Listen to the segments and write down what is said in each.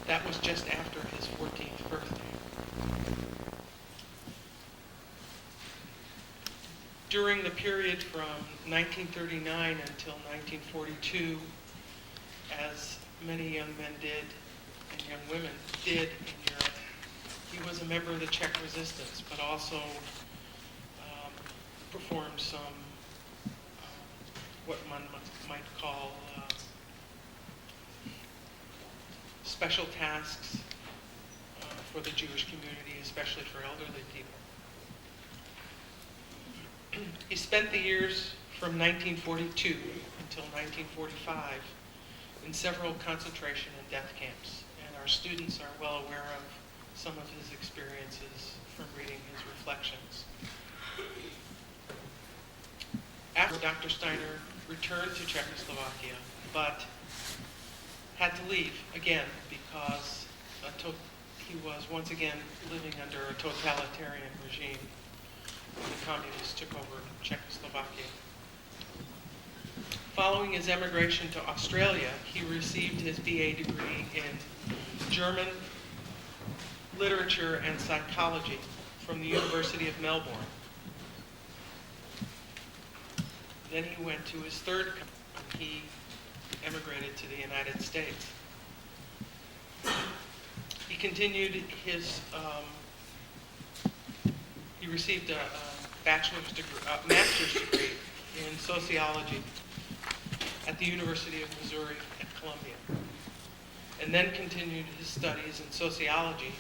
That was just after his 14th birthday. During the period from 1939 until 1942, as many young men did and young women did in Europe, he was a member of the Czech resistance, but also performed some what one might call special tasks for the Jewish community, especially for elderly people. He spent the years from 1942 until 1945 in several concentration and death camps, and our students are well aware of some of his experiences from reading his reflections. After Dr. Steiner returned to Czechoslovakia, but had to leave again because he was once again living under a totalitarian regime when the communists took over Czechoslovakia. Following his emigration to Australia, he received his BA degree in German literature and psychology from the University of Melbourne. Then he went to his third country when he emigrated to the United States. He continued his, he received a master's degree in sociology at the University of Missouri at Columbia, and then continued his studies in sociology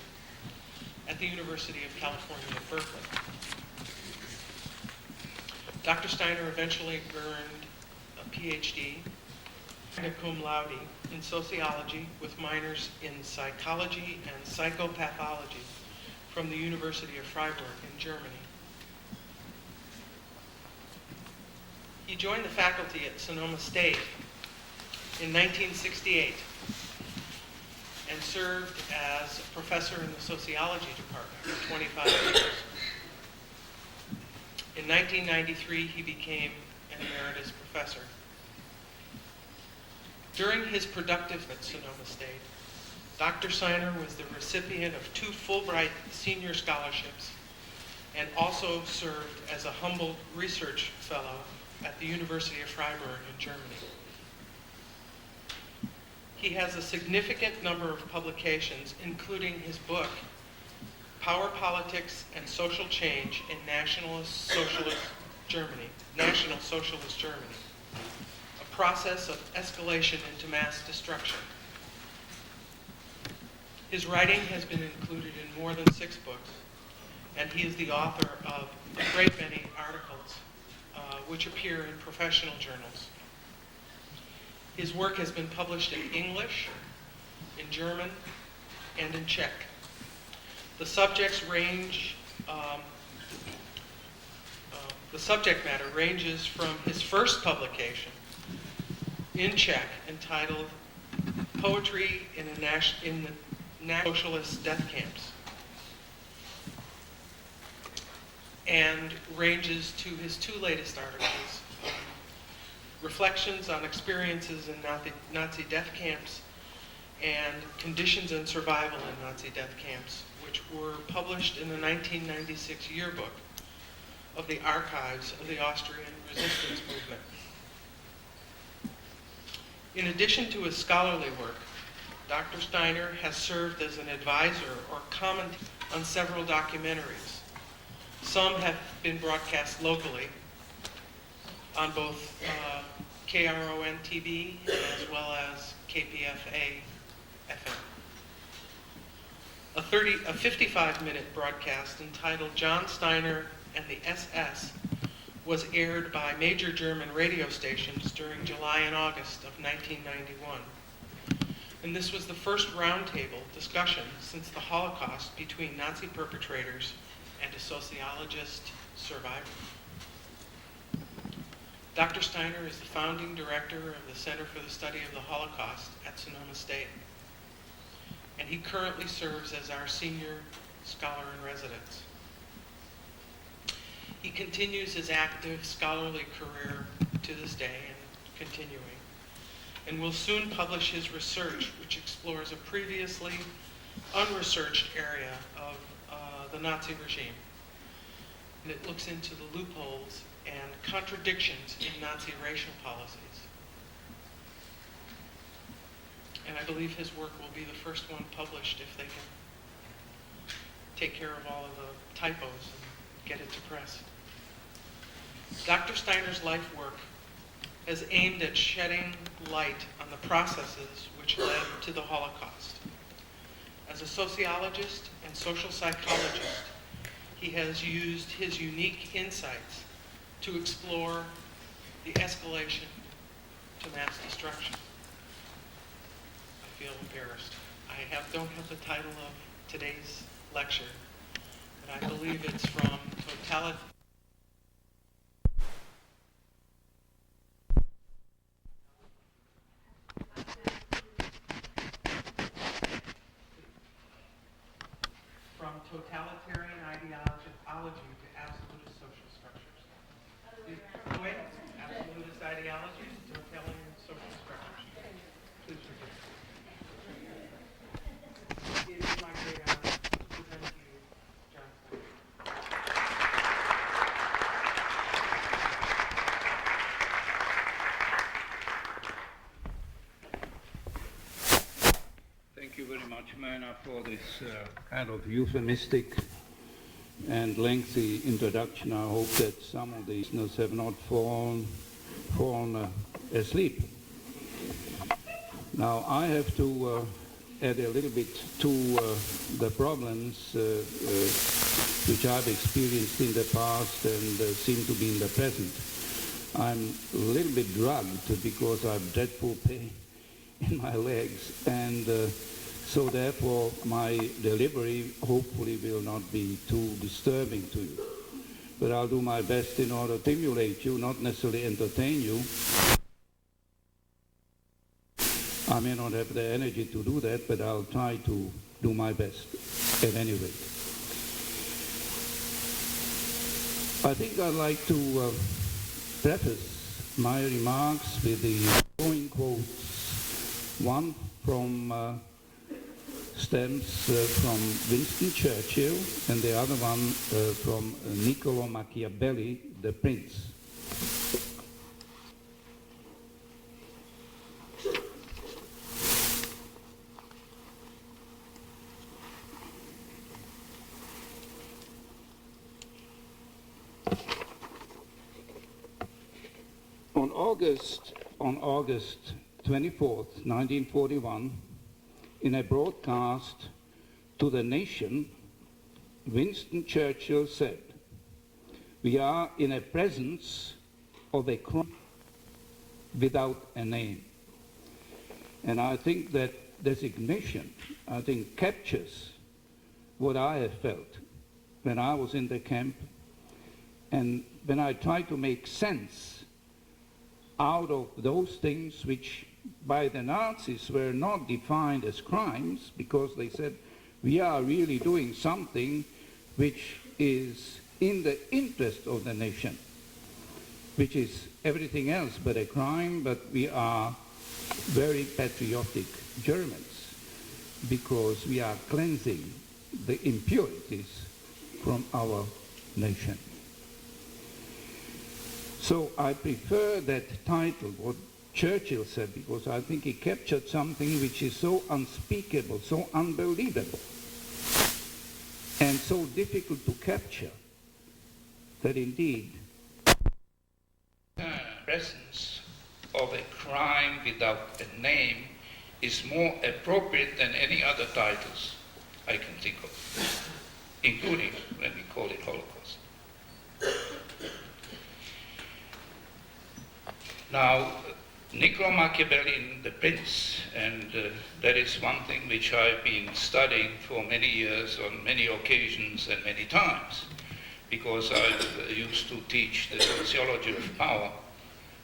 at the University of California at Berkeley. Dr. Steiner eventually earned a Ph.D. magna cum laude in sociology with minors in psychology and psychopathology from the University of Freiburg in Germany. He joined the faculty at Sonoma State in 1968 and served as a professor in the sociology department for 25 years. In 1993, he became an emeritus professor. During his productive at Sonoma State, Dr. Steiner was the recipient of 2 Fulbright senior scholarships and also served as a Humboldt research fellow at the University of Freiburg in Germany. He has a significant number of publications, including his book, Power Politics and Social Change in National Socialist Germany, a process of escalation into mass destruction. His writing has been included in more than 6 books, and he is the author of a great many articles which appear in professional journals. His work has been published in English, in German, and in Czech. The subjects range, the subject matter ranges from his first publication in Czech entitled Poetry in the Socialist Death Camps, and ranges to his 2 latest articles, Reflections on Experiences in Nazi Death Camps and Conditions and Survival in Nazi Death Camps, which were published in the 1996 yearbook of the Archives of the Austrian Resistance Movement. In addition to his scholarly work, Dr. Steiner has served as an advisor or commentator on several documentaries. Some have been broadcast locally on both KRON-TV as well as KPFA FM. A 55-minute broadcast entitled John Steiner and the SS was aired by major German radio stations during July and August of 1991. And this was the first roundtable discussion since the Holocaust between Nazi perpetrators and a sociologist survivor. Dr. Steiner is the founding director of the Center for the Study of the Holocaust at Sonoma State, and he currently serves as our senior scholar in residence. He continues his active scholarly career to this day and continuing. and will soon publish his research, which explores a previously unresearched area of the Nazi regime. And it looks into the loopholes and contradictions in Nazi racial policies. And I believe his work will be the first one published if they can take care of all of the typos and get it to press. Dr. Steiner's life work has aimed at shedding light on the processes which led to the Holocaust. As a sociologist and social psychologist, he has used his unique insights to explore the escalation to mass destruction. I feel embarrassed. I don't have the title of today's lecture, but I believe it's from Totalitarian. From totalitarian ideology to absolutist social structures. Oh, wait, absolutist ideology to totalitarian social structures. Please forgive me. It is my great honor to present to you John Steiner. Thank you very much, Myrna, for this kind of euphemistic and lengthy introduction. I hope that some of the listeners have not fallen asleep. Now, I have to add a little bit to the problems which I've experienced in the past and seem to be in the present. I'm a little bit drugged because I have dreadful pain in my legs, and so therefore my delivery hopefully will not be too disturbing to you. But I'll do my best in order to stimulate you, not necessarily entertain you. I may not have the energy to do that, but I'll try to do my best at any rate. I think I'd like to preface my remarks with the following quotes. One from stems from Winston Churchill, and the other one from Niccolo Machiavelli, the Prince. On August 24th, 1941, in a broadcast to the nation, Winston Churchill said, "We are in a presence of a crime without a name." And I think that designation, captures what I have felt when I was in the camp and when I tried to make sense out of those things which by the Nazis were not defined as crimes, because they said we are really doing something which is in the interest of the nation, which is everything else but a crime, but we are very patriotic Germans because we are cleansing the impurities from our nation. So I prefer that title, what Churchill said, because I think he captured something which is so unspeakable, so unbelievable, and so difficult to capture, that indeed presence of a crime without a name is more appropriate than any other titles I can think of, including when we call it Holocaust. Now, Niccolo Machiavelli in The Prince, and that is one thing which I've been studying for many years on many occasions and many times, because I used to teach the sociology of power,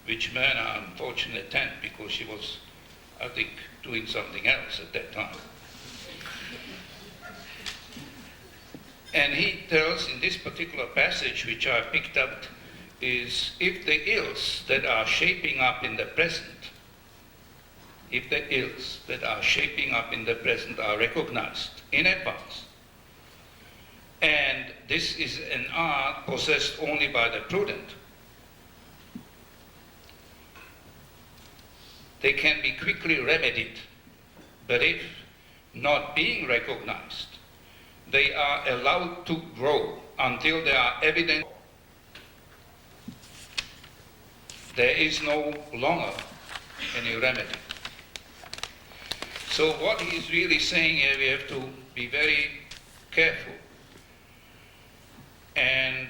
which Myrna unfortunately attended because she was, I think, doing something else at that time. And he tells in this particular passage, which I picked up, is if the ills that are shaping up in the present if the ills that are shaping up in the present are recognized in advance, and this is an art possessed only by the prudent, they can be quickly remedied. But if not being recognized, they are allowed to grow until they are evident. There is no longer any remedy. So what he is really saying here, we have to be very careful and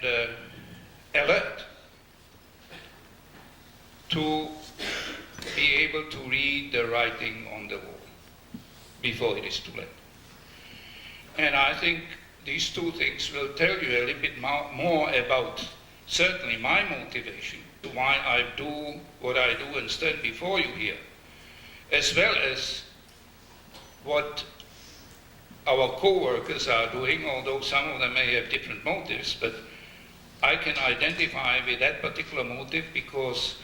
alert to be able to read the writing on the wall before it is too late. And I think these two things will tell you a little bit more about certainly my motivation, why I do what I do and stand before you here, as well as what our co-workers are doing, although some of them may have different motives, but I can identify with that particular motive because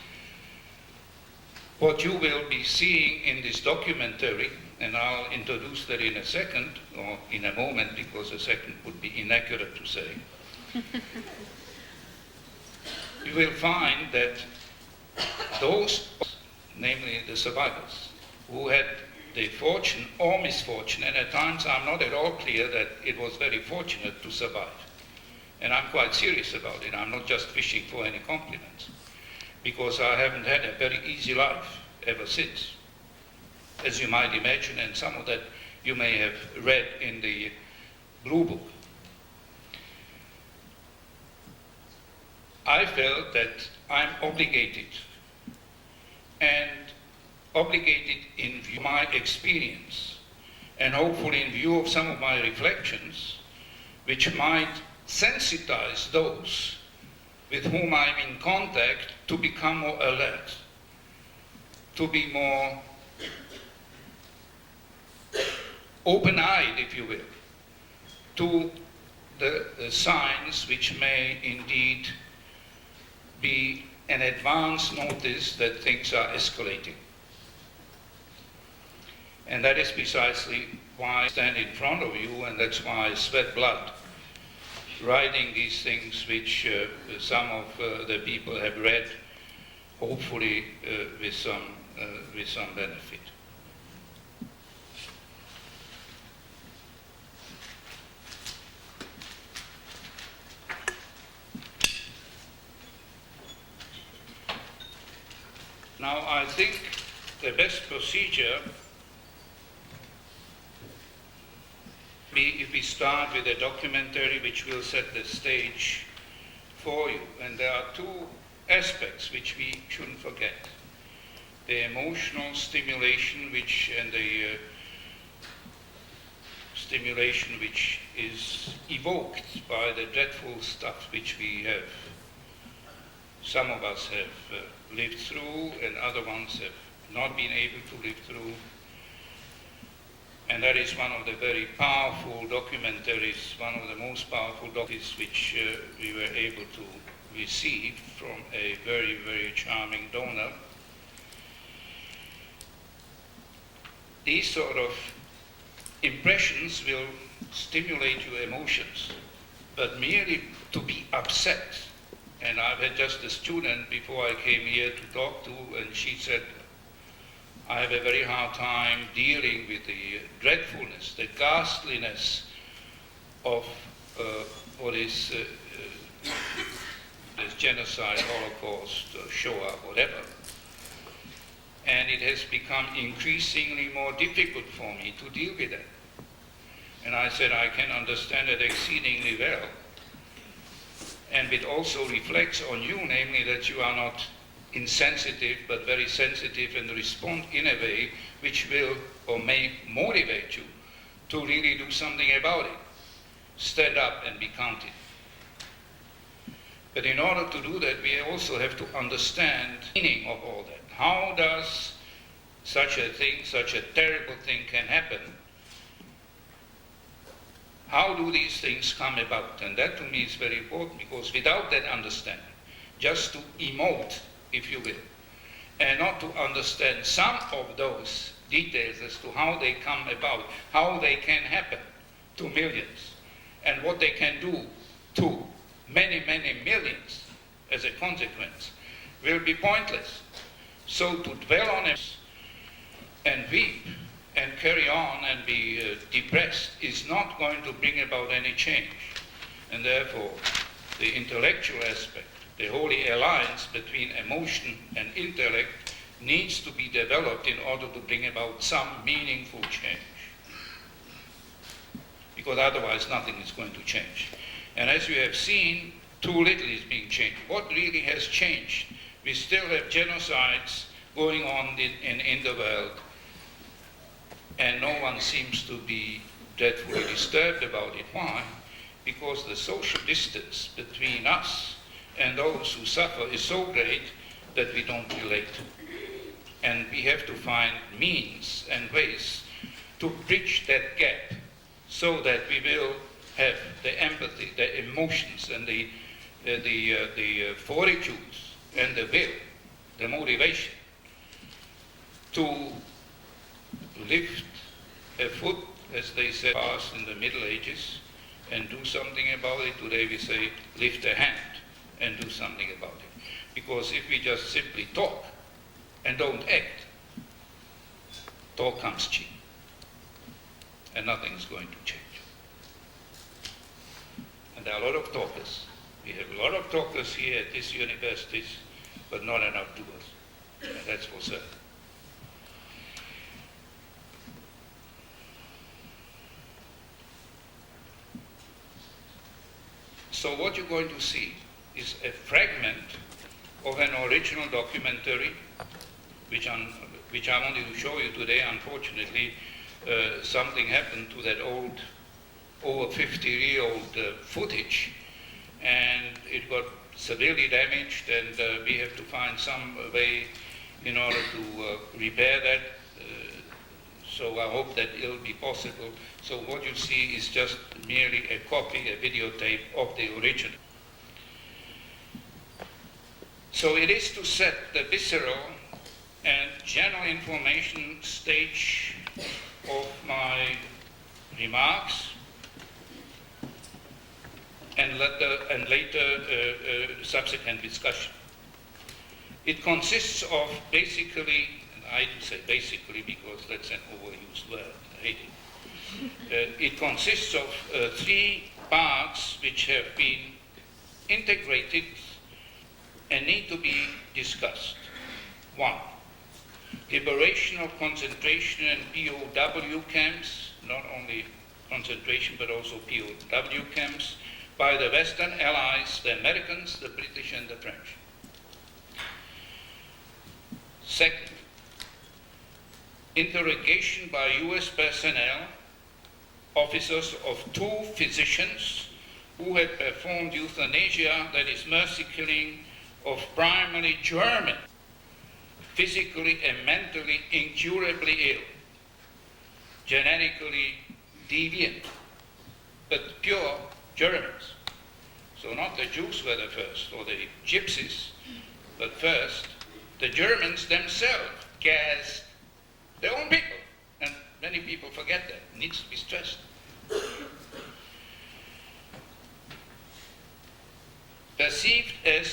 what you will be seeing in this documentary, and I'll introduce that in a second, or in a moment, because a second would be inaccurate to say, you will find that those, namely the survivors, who had the fortune or misfortune, and at times I'm not at all clear that it was very fortunate to survive. And I'm quite serious about it. I'm not just fishing for any compliments, because I haven't had a very easy life ever since, as you might imagine, and some of that you may have read in the Blue Book. I felt that I'm obligated, and obligated in view of my experience, and hopefully in view of some of my reflections, which might sensitize those with whom I'm in contact to become more alert, to be more open-eyed, if you will, to the signs which may indeed be an advance notice that things are escalating. And that is precisely why I stand in front of you, and that's why I sweat blood writing these things which some of the people have read, hopefully with some benefit. Now, I think the best procedure be if we start with a documentary which will set the stage for you. And there are two aspects which we shouldn't forget. The emotional stimulation and the stimulation which is evoked by the dreadful stuff which we have, some of us have lived through, and other ones have not been able to live through. And that is one of the very powerful documentaries, one of the most powerful documentaries which we were able to receive from a very, very charming donor. These sort of impressions will stimulate your emotions, but merely to be upset. And I've had just a student before I came here to talk to, and she said, I have a very hard time dealing with the dreadfulness, the ghastliness of what is this genocide, Holocaust, Shoah, whatever. And it has become increasingly more difficult for me to deal with that. And I said, I can understand it exceedingly well. And it also reflects on you, namely that you are not insensitive, but very sensitive, and respond in a way which will or may motivate you to really do something about it. Stand up and be counted. But in order to do that, we also have to understand the meaning of all that. How does such a thing, such a terrible thing can happen? How do these things come about? And that to me is very important, because without that understanding, just to emote, if you will, and not to understand some of those details as to how they come about, how they can happen to millions, and what they can do to many, many millions as a consequence, will be pointless. So to dwell on it and weep and carry on and be depressed is not going to bring about any change. And therefore, the intellectual aspect, the holy alliance between emotion and intellect, needs to be developed in order to bring about some meaningful change. Because otherwise nothing is going to change. And as you have seen, too little is being changed. What really has changed? We still have genocides going on in the world, and no one seems to be dreadfully disturbed about it. Why? Because the social distance between us and those who suffer is so great that we don't relate. And we have to find means and ways to bridge that gap so that we will have the empathy, the emotions, and the fortitudes, and the will, the motivation to lift a foot, as they said past in the Middle Ages, and do something about it. Today we say lift a hand and do something about it. Because if we just simply talk and don't act, talk comes cheap, and nothing is going to change. And there are a lot of talkers. We have a lot of talkers here at these universities, but not enough doers. And that's for certain. So what you're going to see is a fragment of an original documentary, which I wanted to show you today. Unfortunately, something happened to that old, over 50-year-old footage, and it got severely damaged, and we have to find some way in order to repair that. So I hope that it'll be possible. So what you see is just merely a copy, a videotape of the original. So it is to set the visceral and general information stage of my remarks, and later subsequent discussion. It consists of basically, and I say basically because that's an overused word, I hate it. It consists of 3 parts which have been integrated and need to be discussed. 1, liberation of concentration and POW camps, not only concentration but also POW camps, by the Western allies, the Americans, the British, and the French. 2nd, interrogation by US personnel, officers of 2 physicians who had performed euthanasia, that is mercy killing, of primarily German, physically and mentally incurably ill, genetically deviant, but pure Germans. So not the Jews were the first, or the gypsies, but first the Germans themselves gassed their own people. And many people forget that. It needs to be stressed.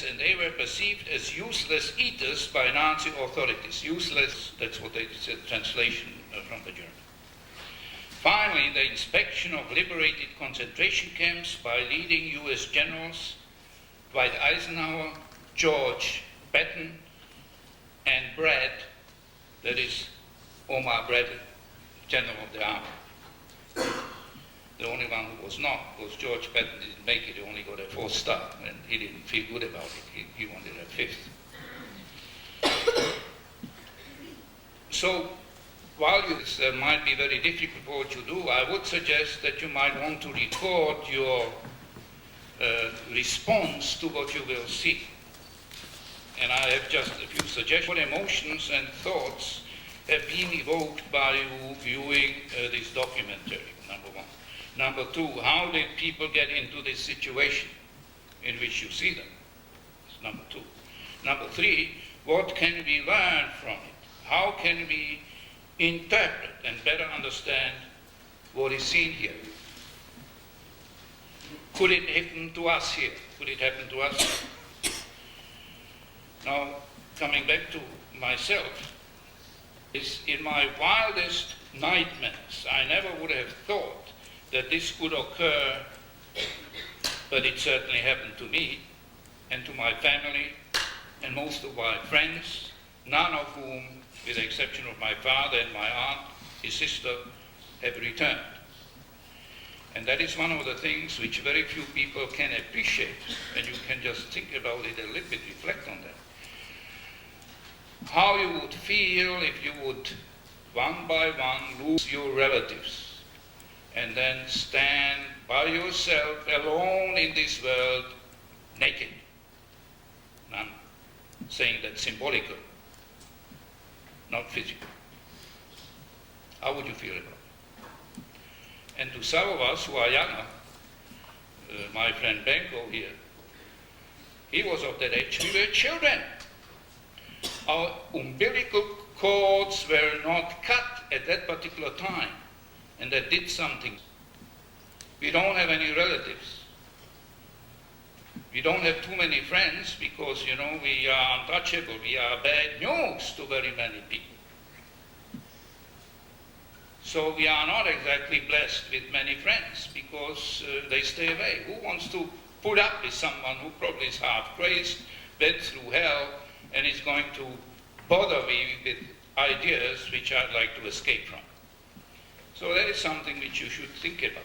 And they were perceived as useless eaters by Nazi authorities. Useless, that's what they said, translation from the German. Finally, the inspection of liberated concentration camps by leading US generals, Dwight Eisenhower, George Patton, and Brad, that is Omar Bradley, General of the Army. The only one who was not was George Patton. Didn't make it. He only got a 4th star, and he didn't feel good about it. He wanted a 5th. So, while this might be very difficult for what you do, I would suggest that you might want to record your response to what you will see. And I have just a few suggestions. What emotions and thoughts have been evoked by you viewing this documentary, number 1. Number 2, how did people get into this situation in which you see them? That's number 2. Number 3, What can we learn from it? How can we interpret and better understand what is seen here? Could it happen to us here? Could it happen to us? Now, coming back to myself, is in my wildest nightmares, I never would have thought that this could occur, but it certainly happened to me and to my family and most of my friends, none of whom, with the exception of my father and my aunt, his sister, have returned. And that is one of the things which very few people can appreciate, and you can just think about it a little bit, reflect on that. How you would feel if you would, one by one, lose your relatives, and then stand by yourself alone in this world, naked. And I'm saying that symbolically, not physical. How would you feel about it? And to some of us who are younger, my friend Benko here, he was of that age, we were children. Our umbilical cords were not cut at that particular time, and that did something. We don't have any relatives. We don't have too many friends because, you know, we are untouchable. We are bad news to very many people. So we are not exactly blessed with many friends because they stay away. Who wants to put up with someone who probably is half crazed, went through hell, and is going to bother me with ideas which I'd like to escape from? So that is something which you should think about.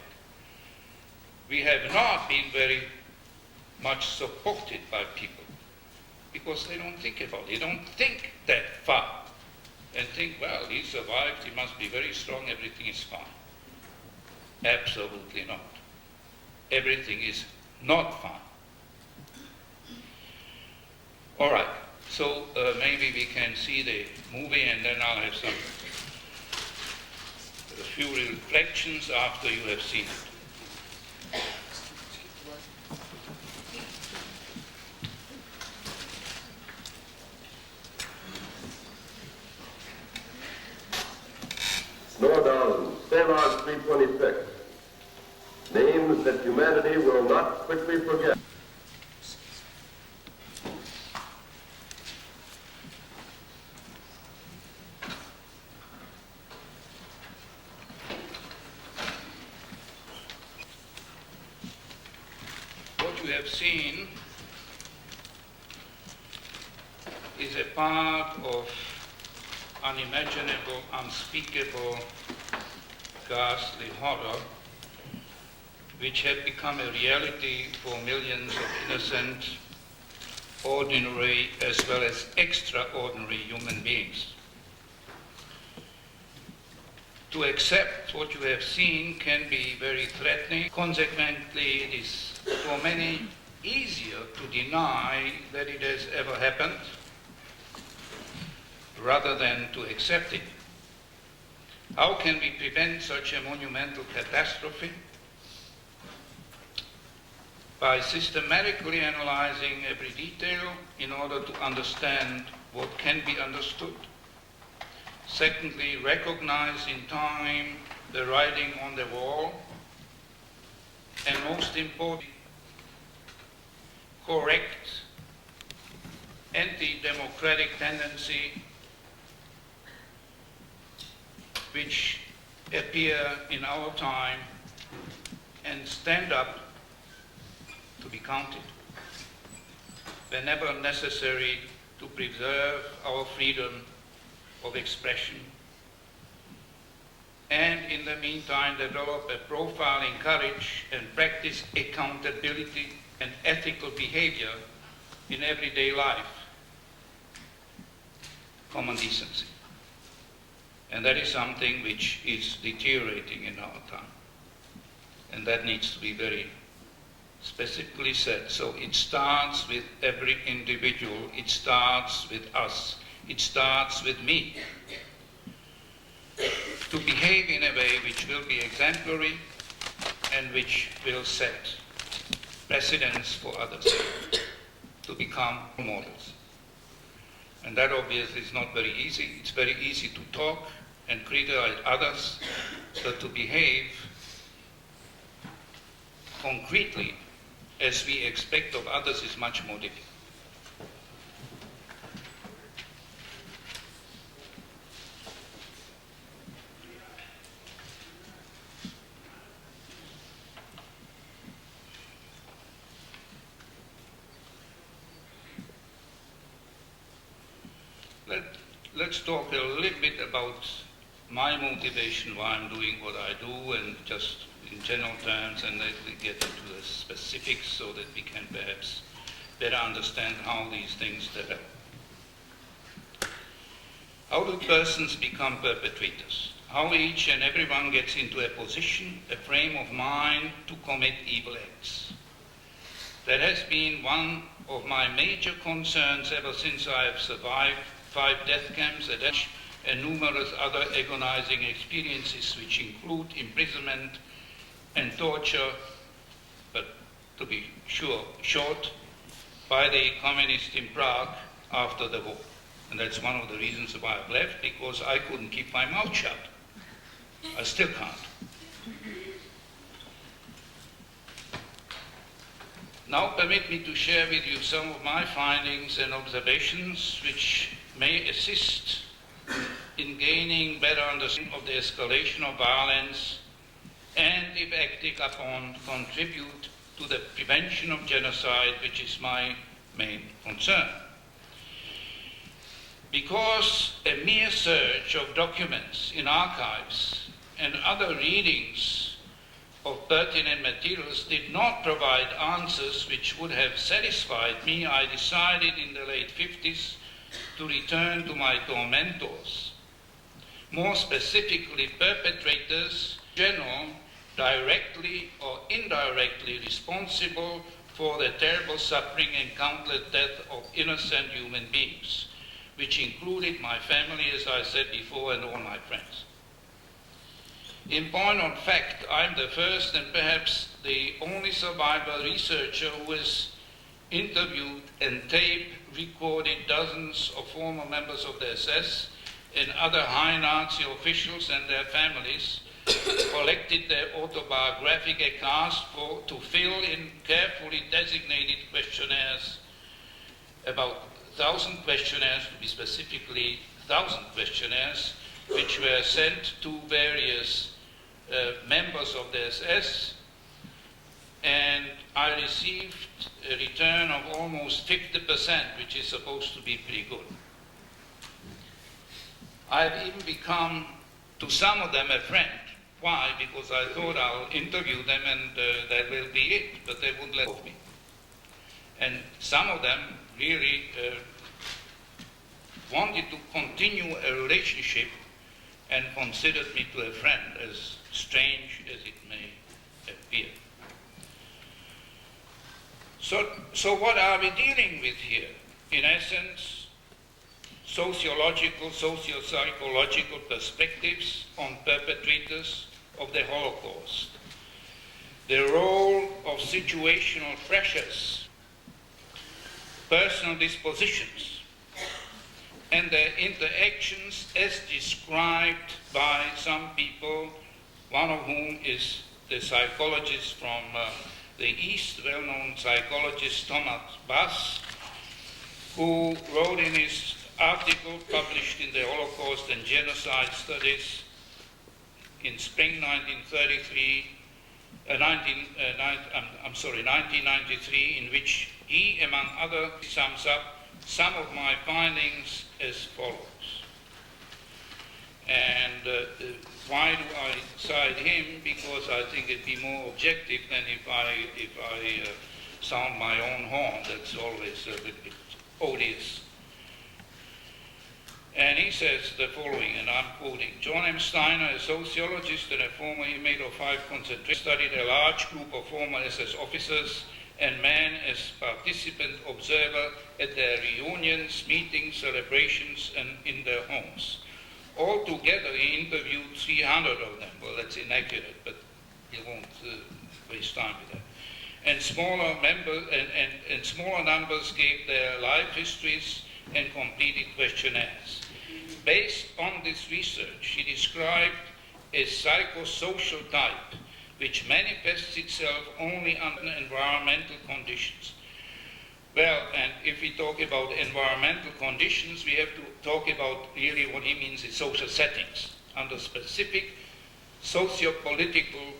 We have not been very much supported by people because they don't think about it. They don't think that far and think, well, he survived, he must be very strong, everything is fine. Absolutely not. Everything is not fine. All right, so maybe we can see the movie and then I'll have a few reflections after you have seen it. Nordon, Stellar 326. Names that humanity will not quickly forget. What you have seen is a part of unimaginable, unspeakable, ghastly horror, which had become a reality for millions of innocent, ordinary, as well as extraordinary human beings. To accept what you have seen can be very threatening. Consequently, it is for many easier to deny that it has ever happened rather than to accept it. How can we prevent such a monumental catastrophe? By systematically analyzing every detail in order to understand what can be understood. Secondly, recognize in time the writing on the wall. And most importantly, correct anti-democratic tendency which appear in our time and stand up to be counted whenever necessary to preserve our freedom of expression, and in the meantime develop a profiling courage and practice accountability and ethical behavior in everyday life, common decency. And that is something which is deteriorating in our time. And that needs to be very specifically said. So it starts with every individual, it starts with us, it starts with me. To behave in a way which will be exemplary and which will set precedents for others, to become models. And that obviously is not very easy. It's very easy to talk and criticize others, but to behave concretely as we expect of others is much more difficult. Let's talk a little bit about my motivation, why I'm doing what I do, and just in general terms, and then we get into the specifics so that we can perhaps better understand how these things develop. How do persons become perpetrators? How each and everyone gets into a position, a frame of mind to commit evil acts. That has been one of my major concerns ever since I have survived 5 death camps and numerous other agonizing experiences, which include imprisonment and torture, but to be sure, short by the communists in Prague after the war. And that's one of the reasons why I've left, because I couldn't keep my mouth shut. I still can't. Now permit me to share with you some of my findings and observations which may assist in gaining better understanding of the escalation of violence and, if acted upon, contribute to the prevention of genocide, which is my main concern. Because a mere search of documents in archives and other readings of pertinent materials did not provide answers which would have satisfied me, I decided in the late 50s to return to my tormentors, more specifically perpetrators in general, directly or indirectly responsible for the terrible suffering and countless death of innocent human beings, which included my family, as I said before, and all my friends. In point of fact, I'm the first and perhaps the only survivor researcher who has interviewed and tape-recorded dozens of former members of the SS and other high Nazi officials and their families, collected their autobiographic accounts to fill in carefully designated questionnaires, about 1,000 questionnaires, to be specifically 1,000 questionnaires, which were sent to various members of the SS, and I received a return of almost 50%, which is supposed to be pretty good. I've even become, to some of them, a friend. Why? Because I thought I'll interview them and that will be it, but they wouldn't let me. And some of them really wanted to continue a relationship and considered me to a friend, as strange as it may appear. So what are we dealing with here? In essence, sociological, socio-psychological perspectives on perpetrators of the Holocaust, the role of situational pressures, personal dispositions, and their interactions as described by some people, one of whom is the psychologist from the East, well-known psychologist Thomas Bass, who wrote in his article published in the Holocaust and Genocide Studies in spring 1993, in which he, among others, sums up some of my findings as follows. And why do I cite him? Because I think it'd be more objective than if I sound my own horn. That's always a little bit odious. And he says the following, and I'm quoting: John M. Steiner, a sociologist and a former inmate of 5 concentration, studied a large group of former SS officers and men as participant observer at their reunions, meetings, celebrations, and in their homes. Altogether, he interviewed 300 of them. Well, that's inaccurate, but you won't waste time with that. And smaller numbers gave their life histories and completed questionnaires. Based on this research, he described a psychosocial type which manifests itself only under environmental conditions. Well, and if we talk about environmental conditions, we have to talk about really what he means is social settings, under specific socio-political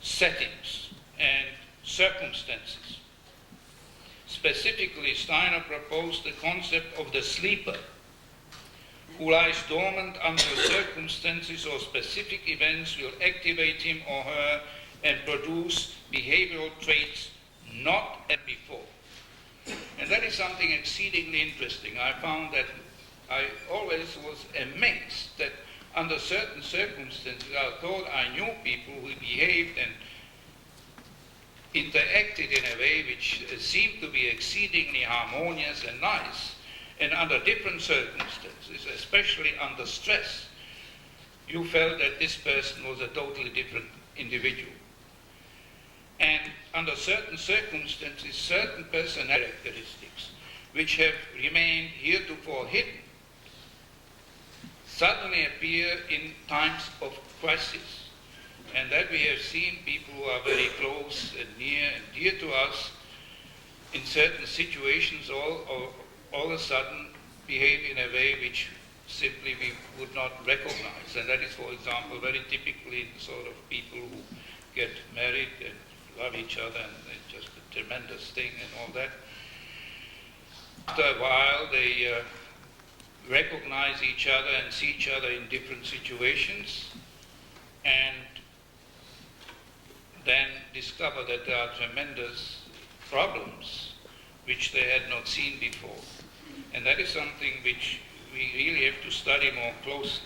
settings and circumstances. Specifically, Steiner proposed the concept of the sleeper, who lies dormant under circumstances or specific events will activate him or her and produce behavioral traits not as before. And that is something exceedingly interesting. I found that I always was amazed that under certain circumstances I thought I knew people who behaved and interacted in a way which seemed to be exceedingly harmonious and nice. And under different circumstances, especially under stress, you felt that this person was a totally different individual. And under certain circumstances, certain personality characteristics which have remained heretofore hidden suddenly appear in times of crisis. And that we have seen people who are very close and near and dear to us in certain situations all of a sudden behave in a way which simply we would not recognize. And that is, for example, very typically the sort of people who get married and love each other and it's just a tremendous thing and all that. After a while they recognize each other and see each other in different situations and then discover that there are tremendous problems which they had not seen before. And that is something which we really have to study more closely.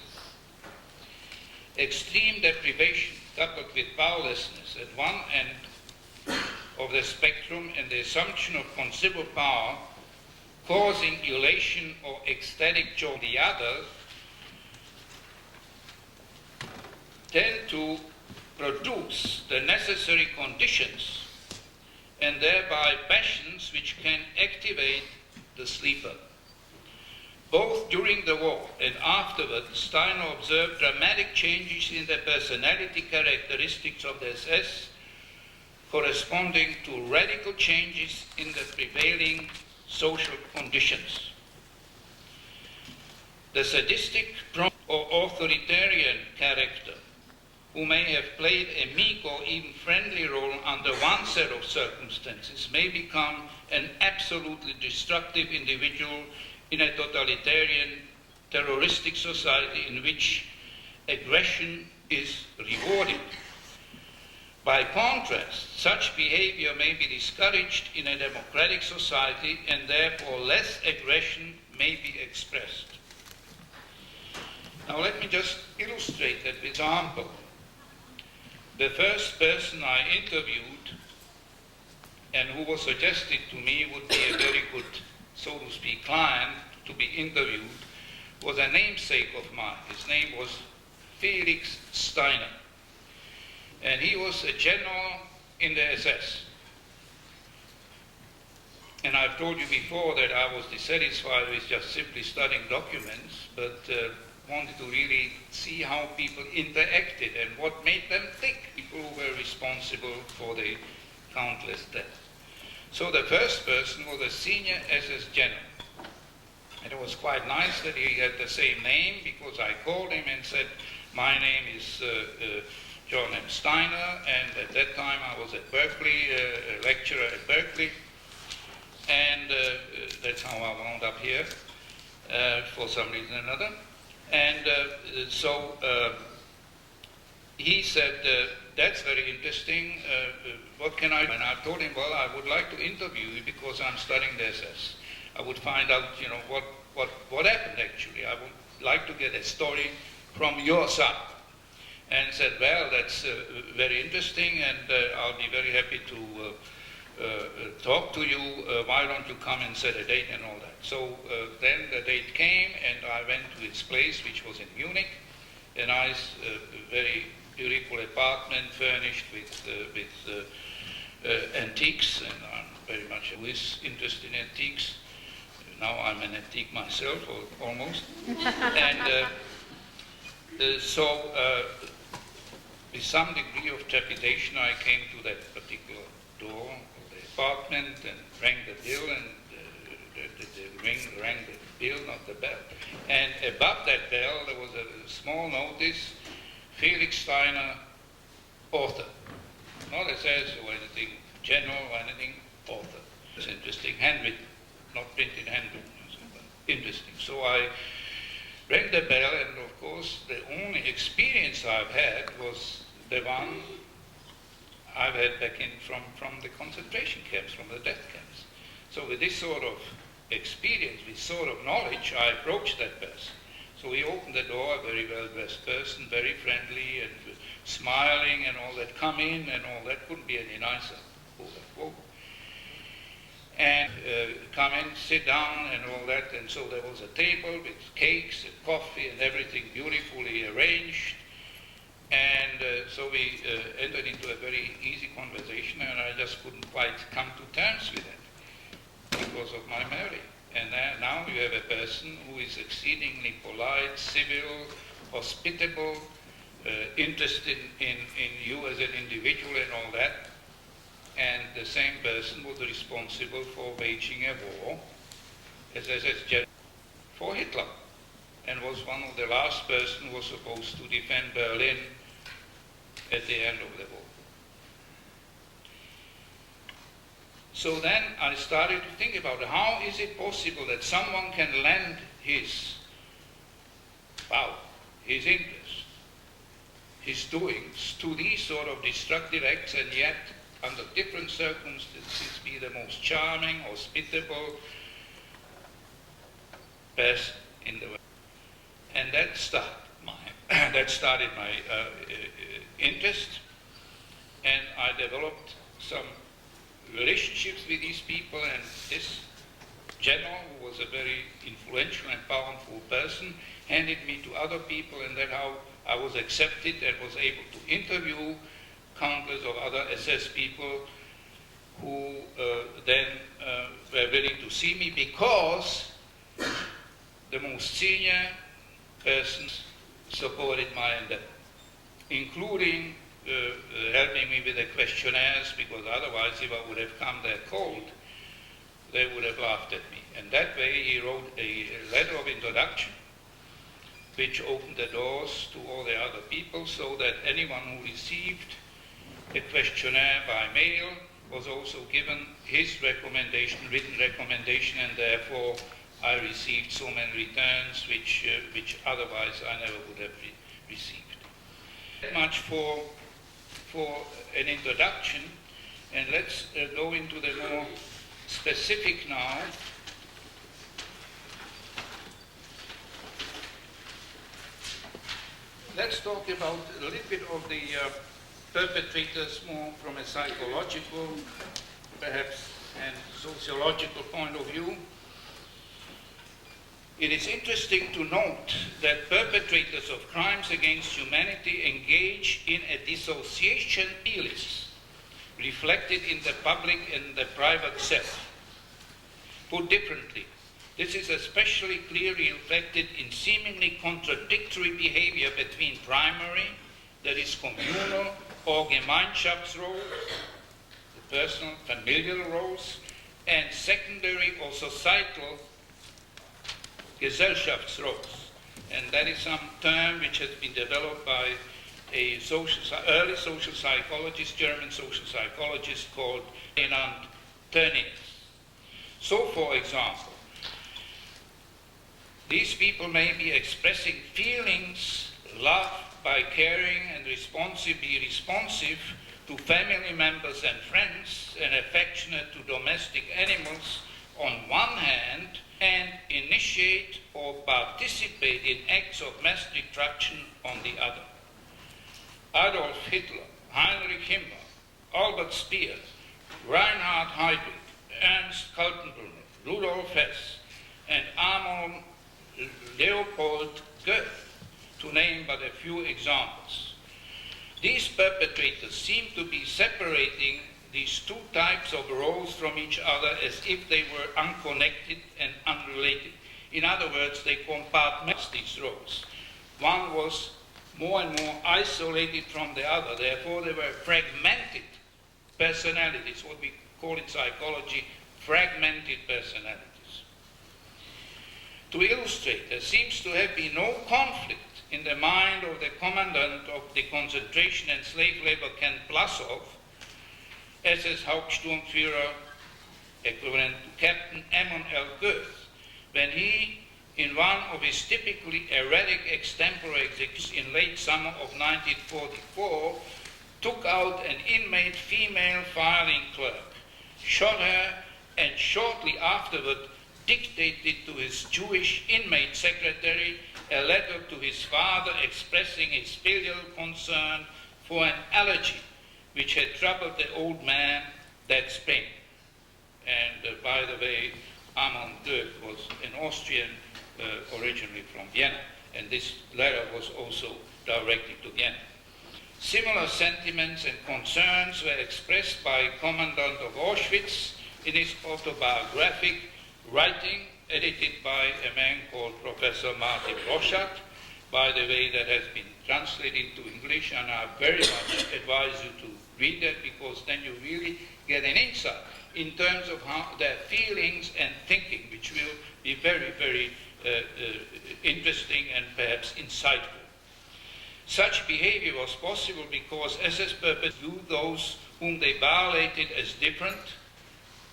Extreme deprivation coupled with powerlessness at one end of the spectrum and the assumption of considerable power causing elation or ecstatic joy on the other tend to produce the necessary conditions and thereby passions which can activate the sleeper. Both during the war and afterwards, Steiner observed dramatic changes in the personality characteristics of the SS, corresponding to radical changes in the prevailing social conditions. The sadistic or authoritarian character, who may have played a meek or even friendly role under one set of circumstances, may become an absolutely destructive individual in a totalitarian, terroristic society in which aggression is rewarded. By contrast, such behavior may be discouraged in a democratic society and therefore less aggression may be expressed. Now let me just illustrate that with an example. The first person I interviewed and who was suggested to me would be a very good, so to speak, client to be interviewed was a namesake of mine. His name was Felix Steiner. And he was a general in the SS. And I've told you before that I was dissatisfied with just simply studying documents, but wanted to really see how people interacted and what made them think, people who were responsible for the countless deaths. So the first person was a senior SS general. And it was quite nice that he had the same name, because I called him and said, my name is John M. Steiner, and at that time I was at Berkeley, a lecturer at Berkeley, and that's how I wound up here for some reason or another. And so he said, that's very interesting, what can I do? And I told him, well, I would like to interview you because I'm studying the SS. I would find out, you know, what happened actually. I would like to get a story from your side. And said, well, that's very interesting, and I'll be very happy to talk to you. Why don't you come and set a date and all that? So then the date came, and I went to his place, which was in Munich, a nice, very beautiful apartment furnished with antiques, and I'm very much always interested in antiques. now I'm an antique myself, or almost. And so with some degree of trepidation, I came to that particular door of the apartment and rang the bell, and the ring rang the bell, not the bell. And above that bell, there was a small notice, Felix Steiner, author. Not essays or anything general or anything, author. It's interesting, handwritten, not printed, handwritten, but interesting. So I rang the bell, and of course the only experience I've had was the one I've had back from the concentration camps, from the death camps. So with this sort of experience, with sort of knowledge, I approached that person. So he opened the door, a very well-dressed person, very friendly and smiling and all that, come in and all that, couldn't be any nicer, quote unquote. And come in, sit down and all that, and so there was a table with cakes and coffee and everything beautifully arranged. And so we entered into a very easy conversation, and I just couldn't quite come to terms with it because of my memory. And now you have a person who is exceedingly polite, civil, hospitable, interested in you as an individual and all that. And the same person was responsible for waging a war, as general, for Hitler, and was one of the last person who was supposed to defend Berlin at the end of the war. So then I started to think about how is it possible that someone can lend his power, his interest, his doings to these sort of destructive acts, and yet under different circumstances be the most charming, hospitable person in the world. And that started my interest, and I developed some relationships with these people, and this general, who was a very influential and powerful person, handed me to other people, and that's how I was accepted and was able to interview countless of other SS people who then were willing to see me, because the most senior persons supported my endeavor, including helping me with the questionnaires, because otherwise if I would have come there cold, they would have laughed at me. And that way he wrote a letter of introduction which opened the doors to all the other people, so that anyone who received a questionnaire by mail was also given his recommendation, written recommendation, and therefore I received so many returns which otherwise I never would have received. That much for an introduction, and let's go into the more specific now. Let's talk about a little bit of the perpetrators more from a psychological, perhaps, and sociological point of view. It is interesting to note that perpetrators of crimes against humanity engage in a dissociation feelings reflected in the public and the private self. Put differently, this is especially clearly reflected in seemingly contradictory behavior between primary, that is communal or Gemeinschaftsroles, the personal familial roles, and secondary or societal Gesellschaftsroles. And that is some term which has been developed by a early social psychologist, German social psychologist called Totalitarian. So, for example, these people may be expressing feelings, love by caring and be responsive to family members and friends, and affectionate to domestic animals on one hand, and initiate or participate in acts of mass destruction on the other. Adolf Hitler, Heinrich Himmler, Albert Speer, Reinhard Heydrich, Ernst Kaltenbrunner, Rudolf Hess, and Armand Leopold Goethe, to name but a few examples. These perpetrators seem to be separating these two types of roles from each other as if they were unconnected and unrelated. In other words, they compartmentalized these roles. One was more and more isolated from the other, therefore they were fragmented personalities, what we call in psychology fragmented personalities. To illustrate, there seems to have been no conflict in the mind of the commandant of the concentration and slave labor camp Plasov, SS Hauptsturmführer, equivalent to Captain Ammon L. Goeth, when he, in one of his typically erratic extempore executions in late summer of 1944, took out an inmate female filing clerk, shot her, and shortly afterward dictated to his Jewish inmate secretary a letter to his father expressing his filial concern for an allergy which had troubled the old man that spring. And by the way, Ammon Goeth was an Austrian originally from Vienna, and this letter was also directed to Vienna. Similar sentiments and concerns were expressed by Commandant of Auschwitz in his autobiographic writing, edited by a man called Professor Martin Roschat, by the way, that has been translated into English, and I very much advise you to read that, because then you really get an insight in terms of how their feelings and thinking, which will be very, very interesting and perhaps insightful. Such behavior was possible because SS purpose viewed those whom they violated as different,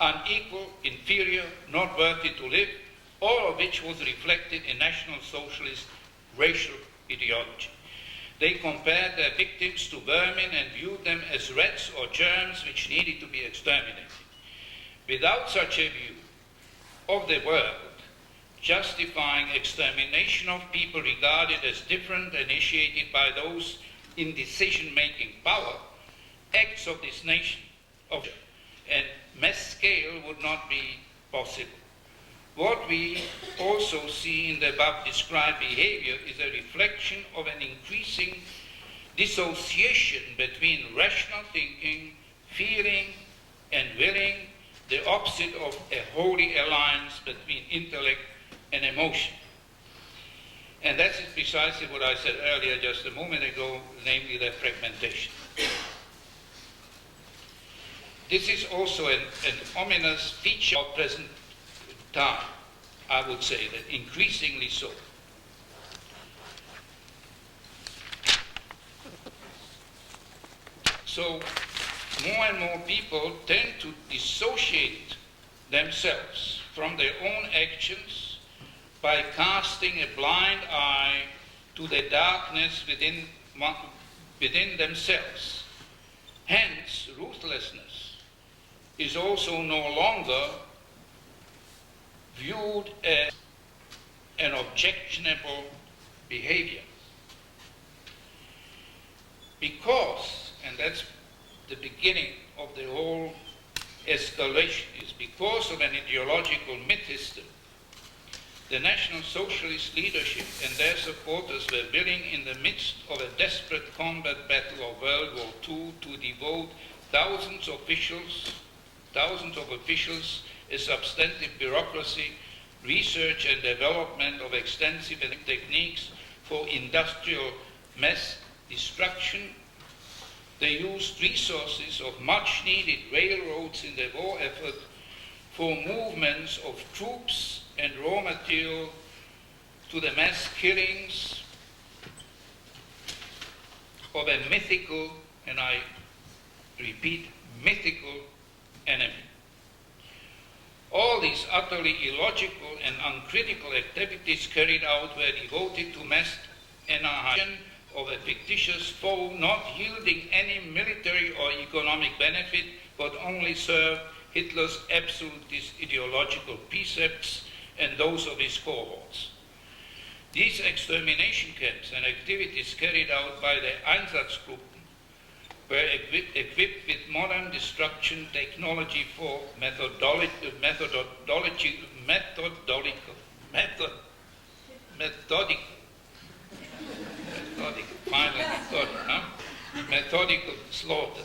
unequal, inferior, not worthy to live, all of which was reflected in National Socialist racial ideology. They compared their victims to vermin and viewed them as rats or germs which needed to be exterminated. Without such a view of the world, justifying extermination of people regarded as different, initiated by those in decision-making power, acts of this nation and mass scale would not be possible. What we also see in the above described behavior is a reflection of an increasing dissociation between rational thinking, feeling, and willing, the opposite of a holy alliance between intellect and emotion. And that is precisely what I said earlier just a moment ago, namely the fragmentation. This is also an ominous feature of present time, I would say, that increasingly so. So more and more people tend to dissociate themselves from their own actions by casting a blind eye to the darkness within themselves. Hence, ruthlessness is also no longer viewed as an objectionable behavior. Because, and that's the beginning of the whole escalation, is because of an ideological myth system, the National Socialist leadership and their supporters were willing, in the midst of a desperate combat battle of World War II, to devote thousands of officials, a substantive bureaucracy, research and development of extensive techniques for industrial mass destruction. They used resources of much-needed railroads in the war effort for movements of troops and raw material to the mass killings of a mythical, and I repeat, mythical enemy. All these utterly illogical and uncritical activities carried out were devoted to mass annihilation of a fictitious foe, not yielding any military or economic benefit, but only served Hitler's absolutist ideological precepts and those of his cohorts. These extermination camps and activities carried out by the Einsatzgruppen were equipped with modern destruction technology for methodical, methodical slaughter.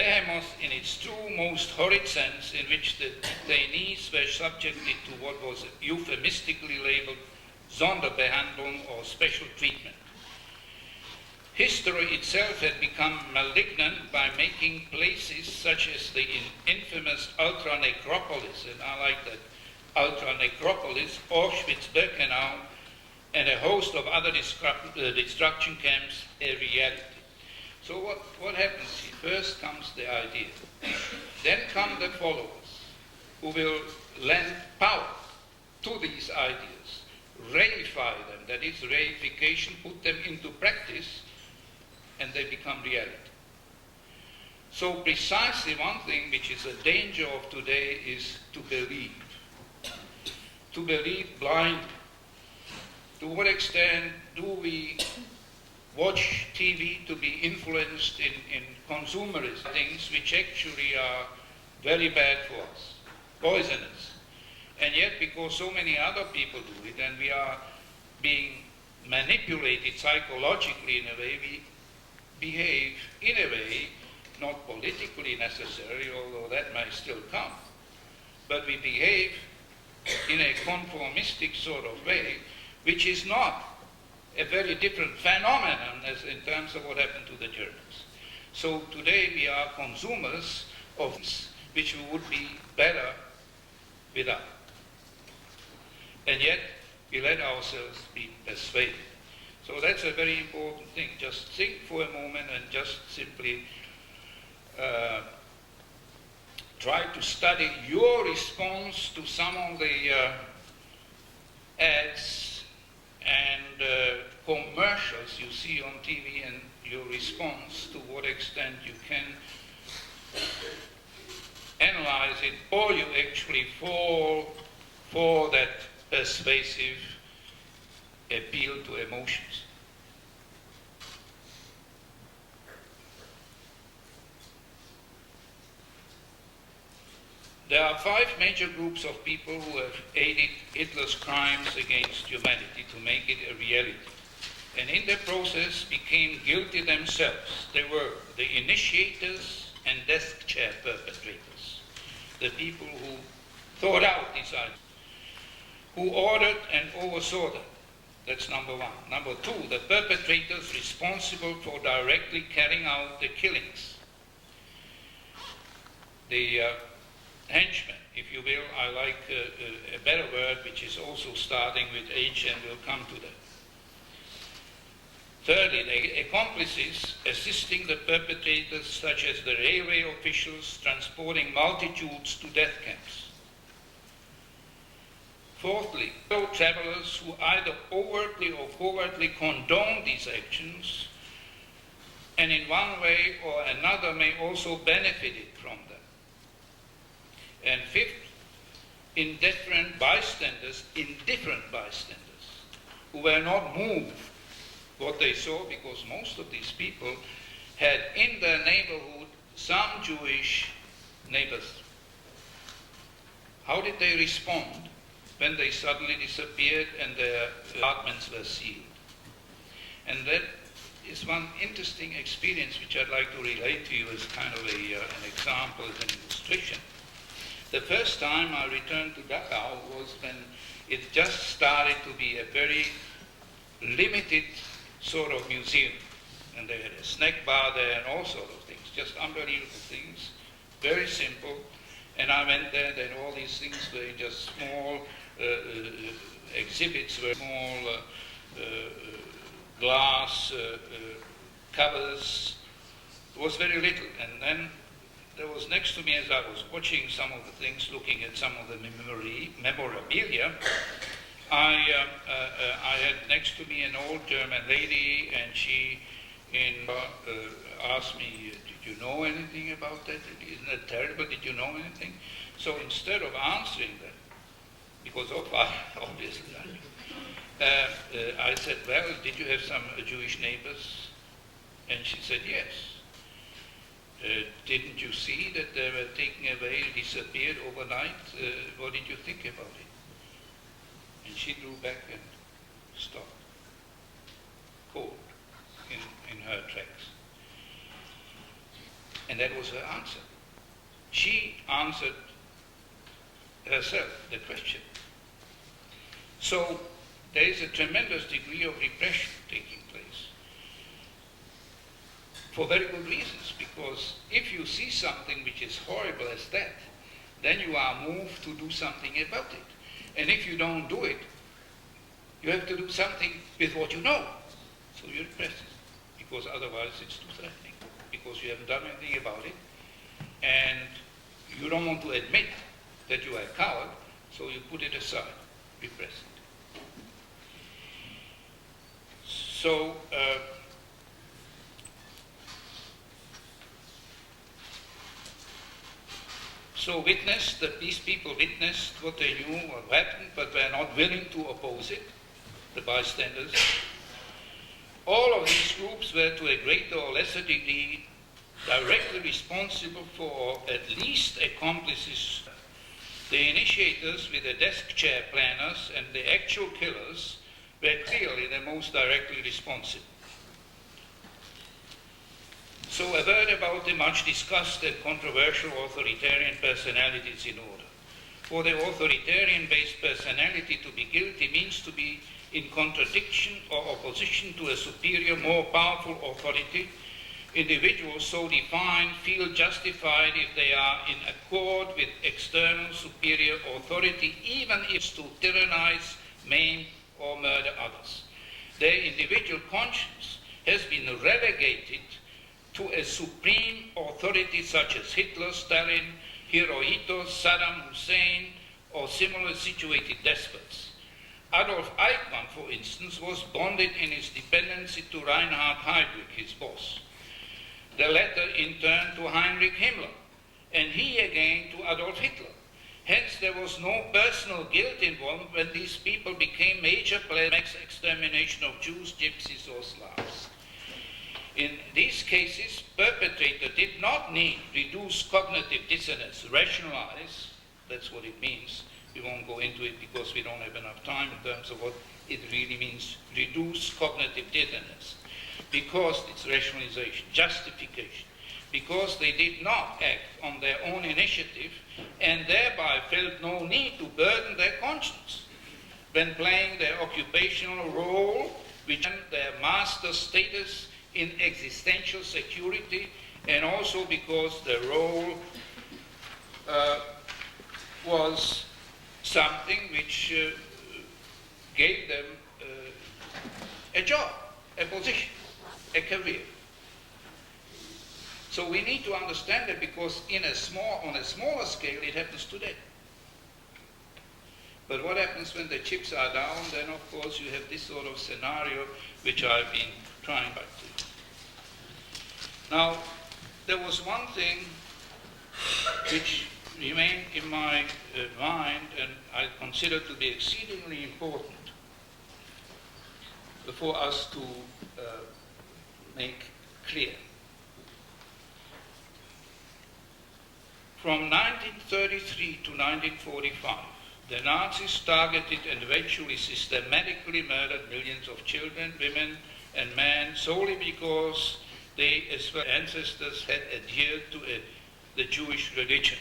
behemoth in its true, most horrid sense, in which the detainees were subjected to what was euphemistically labeled Sonderbehandlung or special treatment. History itself had become malignant by making places such as the infamous ultra-necropolis, and I like that, ultra-necropolis, Auschwitz-Birkenau, and a host of other destruction camps a reality. So what happens here? First comes the idea. Then come the followers, who will lend power to these ideas, reify them, that is, reification, put them into practice, and they become reality. So precisely one thing which is a danger of today is to believe. To believe blindly. To what extent do we watch TV to be influenced in consumerist things which actually are very bad for us, poisonous? And yet, because so many other people do it, and we are being manipulated psychologically in a way, we behave in a way, not politically necessarily, although that may still come, but we behave in a conformistic sort of way, which is not a very different phenomenon as in terms of what happened to the Germans. So today we are consumers of this, which we would be better without. And yet we let ourselves be persuaded. So that's a very important thing. Just think for a moment and just simply try to study your response to some of the ads and commercials you see on TV, and your response, to what extent you can analyze it, or you actually fall for that persuasive appeal to emotions. There are 5 major groups of people who have aided Hitler's crimes against humanity to make it a reality, and in the process became guilty themselves. They were the initiators and desk chair perpetrators, the people who thought out these ideas, who ordered and oversaw them. That's number 1. Number 2, the perpetrators responsible for directly carrying out the killings. The henchmen, if you will. I like a better word, which is also starting with H, and we'll come to that. Thirdly, the accomplices assisting the perpetrators, such as the railway officials transporting multitudes to death camps. Fourthly, fellow travelers who either overtly or covertly condone these actions, and in one way or another may also benefit from them. And fifth, indifferent bystanders, who were not moved what they saw, because most of these people had in their neighborhood some Jewish neighbors. How did they respond when they suddenly disappeared and their apartments were sealed? And that is one interesting experience which I'd like to relate to you as kind of an example, as an illustration. The first time I returned to Dachau was when it just started to be a very limited sort of museum. And they had a snack bar there and all sorts of things, just unbelievable things, very simple. And I went there, and all these things were just small exhibits, were small glass covers. It was very little. And then there was next to me, as I was watching some of the things, looking at some of the memorabilia, I had next to me an old German lady, and she asked me, did you know anything about that? Isn't that terrible? Did you know anything? So instead of answering that, because obviously I said, well, did you have some Jewish neighbors? And she said, yes. Didn't you see that they were taken away, disappeared overnight? What did you think about it? And she drew back and stopped, cold, in her tracks. And that was her answer. She answered herself the question. So there is a tremendous degree of repression taking place for very good reasons, because if you see something which is horrible as that, then you are moved to do something about it. And if you don't do it, you have to do something with what you know. So you repress it, because otherwise it's too threatening, because you haven't done anything about it, and you don't want to admit that you are a coward, so you put it aside, repress it. So witnessed, that these people witnessed what they knew, what happened, but were not willing to oppose it, the bystanders. All of these groups were to a greater or lesser degree directly responsible for at least accomplices. The initiators with the desk chair planners and the actual killers were clearly the most directly responsible. So a word about the much discussed and controversial authoritarian personalities in order. For the authoritarian-based personality to be guilty means to be in contradiction or opposition to a superior, more powerful authority. Individuals so defined feel justified if they are in accord with external superior authority, even if to tyrannize, maim, or murder others. Their individual conscience has been relegated to a supreme authority such as Hitler, Stalin, Hirohito, Saddam Hussein, or similar situated despots. Adolf Eichmann, for instance, was bonded in his dependency to Reinhard Heydrich, his boss. The latter in turn to Heinrich Himmler, and he again to Adolf Hitler. Hence there was no personal guilt involved when these people became major players in the extermination of Jews, Gypsies, or Slavs. In these cases, perpetrator did not need reduced cognitive dissonance, rationalize, that's what it means. We won't go into it because we don't have enough time in terms of what it really means, reduce cognitive dissonance, because it's rationalization, justification, because they did not act on their own initiative and thereby felt no need to burden their conscience when playing their occupational role, which earned their master status in existential security, and also because the role was something which gave them a job, a position, a career. So we need to understand that, because on a smaller scale it happens today. But what happens when the chips are down? Then of course you have this sort of scenario which I've been trying back to. Now, there was one thing which remained in my mind and I consider to be exceedingly important for us to make clear. From 1933 to 1945, the Nazis targeted and eventually systematically murdered millions of children, women, and men solely because they, as well as ancestors, had adhered to the Jewish religion.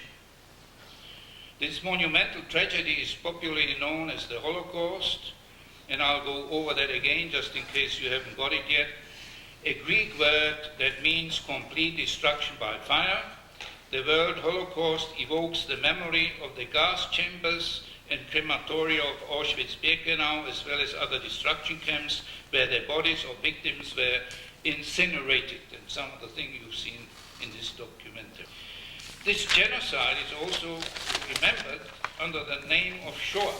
This monumental tragedy is popularly known as the Holocaust, and I'll go over that again just in case you haven't got it yet. A Greek word that means complete destruction by fire. The word Holocaust evokes the memory of the gas chambers and crematoria of Auschwitz-Birkenau, as well as other destruction camps where the bodies of victims were incinerated, and some of the things you've seen in this documentary. This genocide is also remembered under the name of Shoah,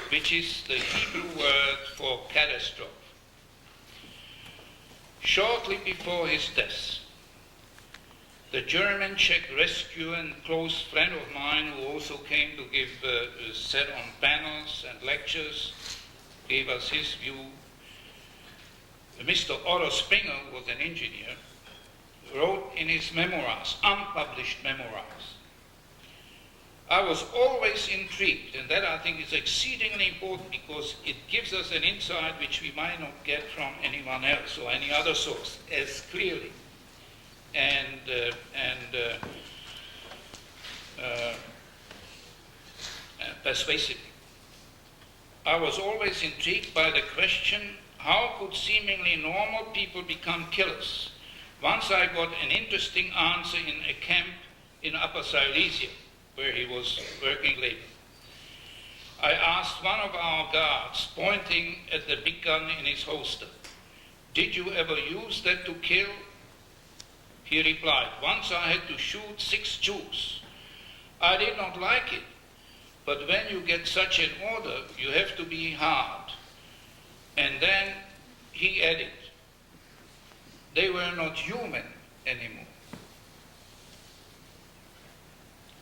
which is the Hebrew word for catastrophe. Shortly before his death, the German Czech rescuer and close friend of mine, who also came to give sat on panels and lectures, gave us his view. Mr. Otto Springer, who was an engineer, wrote in his memoirs, unpublished memoirs. I was always intrigued, and that I think is exceedingly important because it gives us an insight which we might not get from anyone else or any other source as clearly. and persuasively. I was always intrigued by the question, how could seemingly normal people become killers? Once I got an interesting answer in a camp in Upper Silesia, where he was working later. I asked one of our guards, pointing at the big gun in his holster, "Did you ever use that to kill?" He replied, "Once I had to shoot 6 Jews. I did not like it, but when you get such an order, you have to be hard." And then he added, "They were not human anymore."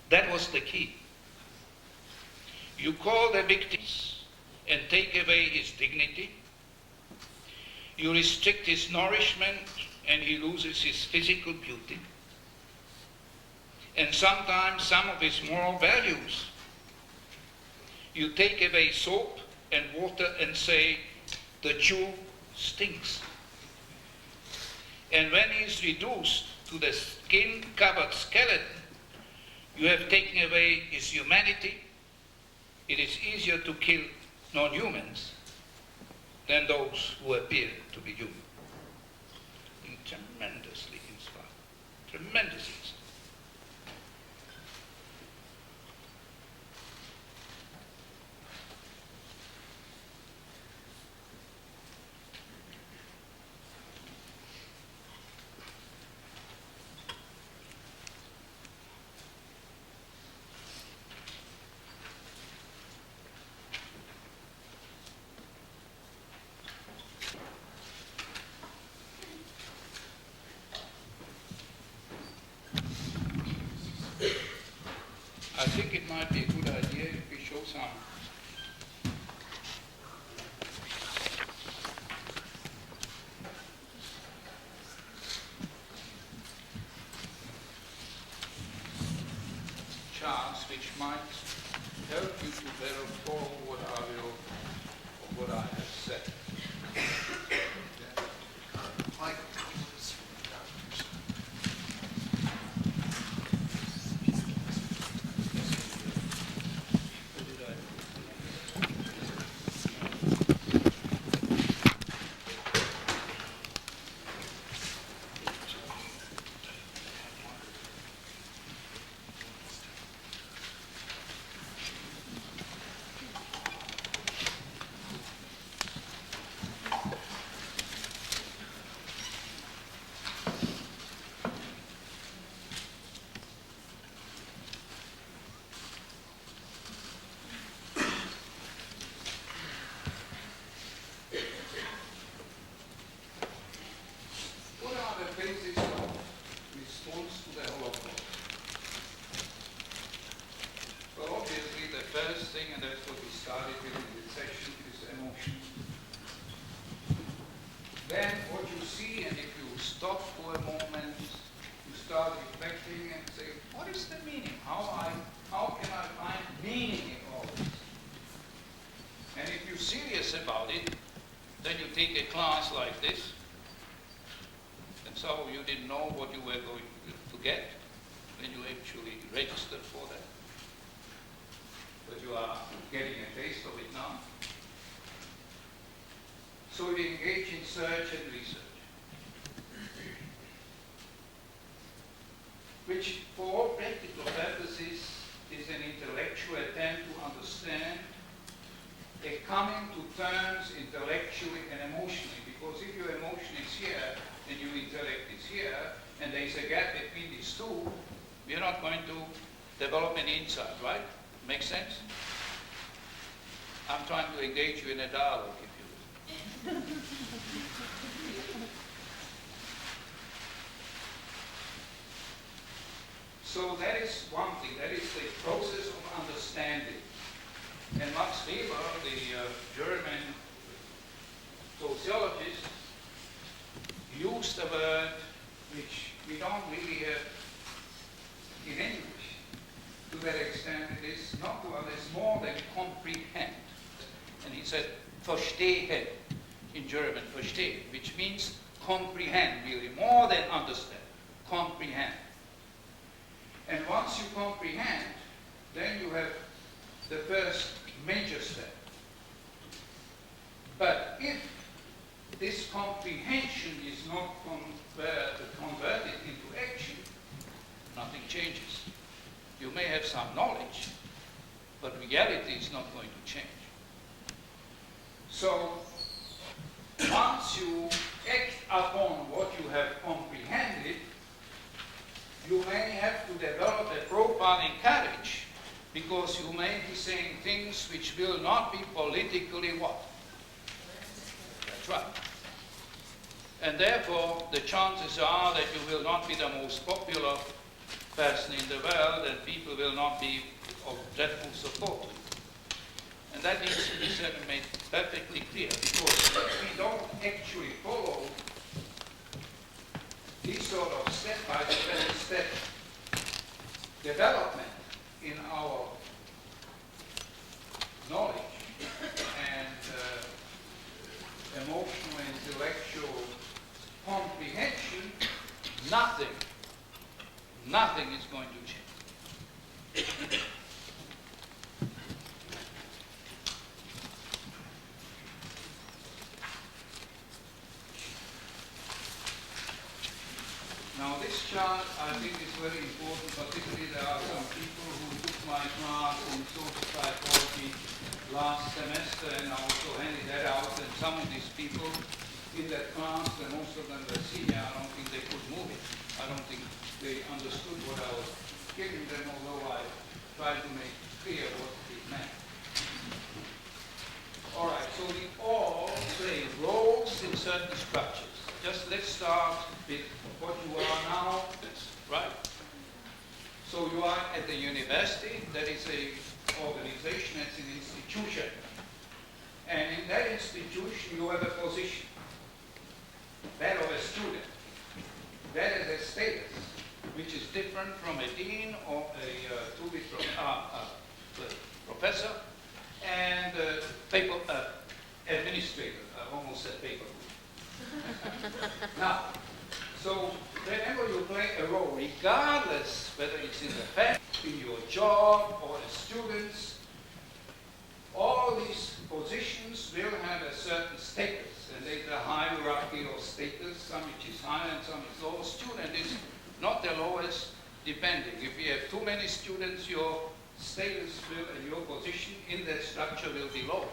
That was the key. You call the victims and take away his dignity. You restrict his nourishment and he loses his physical beauty. And sometimes some of his moral values. You take away soap and water and say, "The Jew stinks." And when he is reduced to the skin-covered skeleton, you have taken away his humanity. It is easier to kill non-humans than those who appear to be human. Tremendously inspired. Tremendously inspired. I think it might be a good idea if we show some charts which might help you to better follow what I have said. Basis of response to the Holocaust. Well, obviously, the first thing, and that's what we started with in this section, is emotion. Then, what you see, and if you stop for a moment, you start reflecting and say, what is the meaning? How can I find meaning in all this? And if you're serious about it, then you take a class like this. So you didn't know what you were going to get when you actually registered for that. But you are getting a taste of it now. So we engage in search and research, which for all practical purposes is an intellectual attempt to understand a coming to terms intellectually and emotionally. Because if your emotion is here, and your intellect is here, and there is a gap between these two, we're not going to develop an insight, right? Makes sense? I'm trying to engage you in a dialogue, if you will. So that is one thing, that is the process of understanding. And Max Weber, the German sociologist, used a word which we don't really have in English. To that extent, it is not to understand, more than comprehend. And he said, verstehen in German, verstehen, which means comprehend, really, more than understand. comprehend. And once you comprehend, then you have the first major step. But if this comprehension is not converted into action, nothing changes. You may have some knowledge, but reality is not going to change. So, once you act upon what you have comprehended, you may have to develop a profiling courage, because you may be saying things which will not be politically what? That's right. And therefore, the chances are that you will not be the most popular person in the world, and people will not be of dreadful support to you. And that needs to be made perfectly clear, because if we don't actually follow this sort of step-by-step development in our knowledge and emotional, intellectual comprehension, nothing is going to change. Now this chart I think is very important, particularly there are some people who took my class in social psychology last semester and also handed that out, and some of these people in that class, and most of them were senior, I don't think they could move it. I don't think they understood what I was giving them, although I tried to make clear what it meant. All right, so we all play roles in certain structures. Just let's start with what you are now, right? So you are at the university, that is an organization, it's an institution. And in that institution you have a position, that of a student. That is a status, which is different from a dean or a professor and administrator. I almost said paper. Now, so whenever you play a role, regardless whether it's in the family, in your job, or as students, all these positions will have a certain status, and there's a hierarchy of status, some which is higher and some is lower. Student is not the lowest, depending. If you have too many students, your status will, and your position in that structure will be low.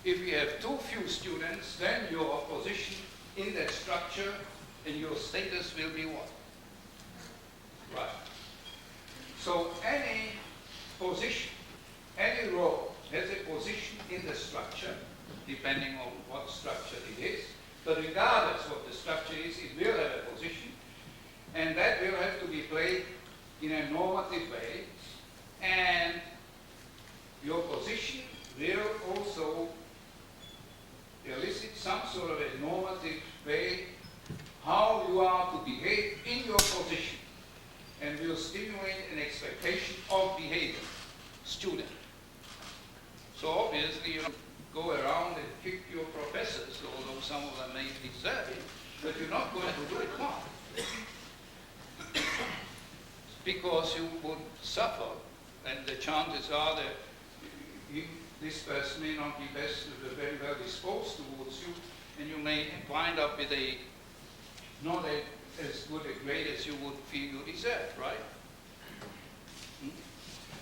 If you have too few students, then your position in that structure and your status will be what? Right. So any position, any role has a position in the structure, depending on what structure it is. But regardless what the structure is, it will have a position, and that will have to be played in a normative way, and your position will also elicit some sort of a normative way how you are to behave in your position, and will stimulate an expectation of behavior, student. So obviously you go around and kick your professors, although some of them may deserve it, but you're not going to do it hard. Because you would suffer, and the chances are that this person may not be very well disposed towards you, and you may wind up with not as good a grade as you would feel you deserve, right?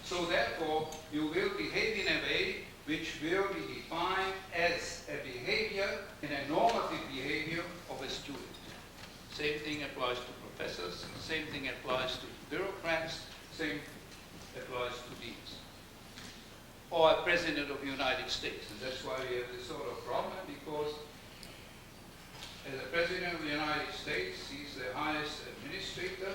So therefore, you will behave in a way which will be defined as a behavior, and a normative behavior of a student. Same thing applies to professors, same thing applies to bureaucrats, same applies to deans. Or a president of the United States. And that's why we have this sort of problem, because as a president of the United States, he's the highest administrator,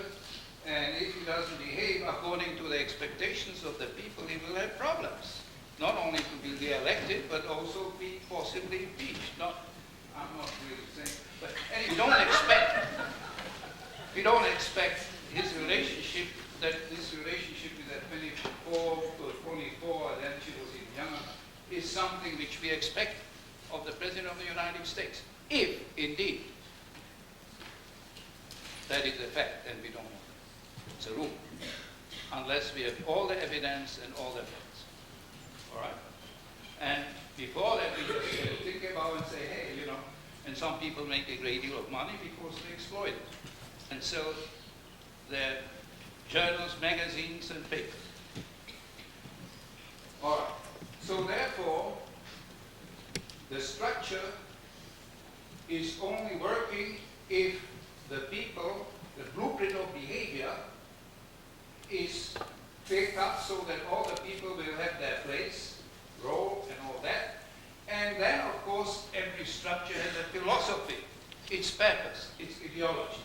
and if he doesn't behave according to the expectations of the people, he will have problems. Not only to be re-elected, but also be possibly impeached. I'm not really saying, but anyway, we don't expect his relationship, this relationship with that 24 or 24, and then she was even younger, is something which we expect of the President of the United States. If, indeed, That is a fact, and we don't know. It's a rule. Unless we have all the evidence and all the facts. All right? And before that, we just think about and say, hey, you know, and some people make a great deal of money because they exploit it and sell their journals, magazines, and papers. All right. So therefore, the structure is only working if the people, the blueprint of behavior is picked up so that all the people will have their place, role, and all that. And then, of course, every structure has a philosophy, its purpose, its ideology.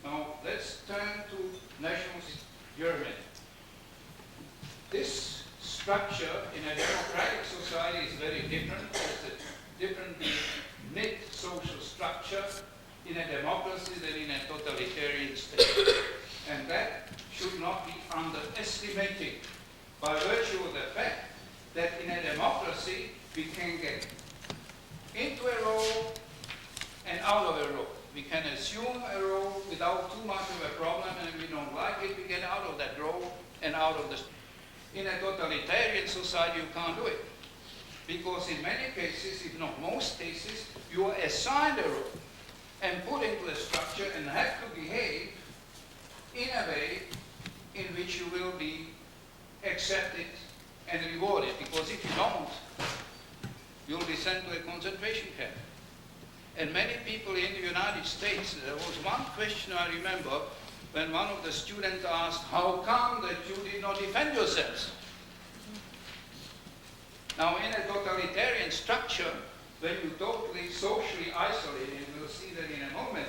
Now, let's turn to national Germany. This structure in a democratic society is very different. It's a different knit social structure in a democracy than in a totalitarian state. And that should not be underestimated by virtue of the fact that in a democracy we can get into a role and out of a role. We can assume a role without too much of a problem, and if we don't like it, we get out of that role and out of the... In a totalitarian society, you can't do it. Because in many cases, if not most cases, you are assigned a role and put into a structure and have to behave in a way in which you will be accepted and rewarded. Because if you don't, you'll be sent to a concentration camp. And many people in the United States, there was one question I remember when one of the students asked, how come that you did not defend yourselves? Now, in a totalitarian structure, when you totally socially isolate, and we'll see that in a moment,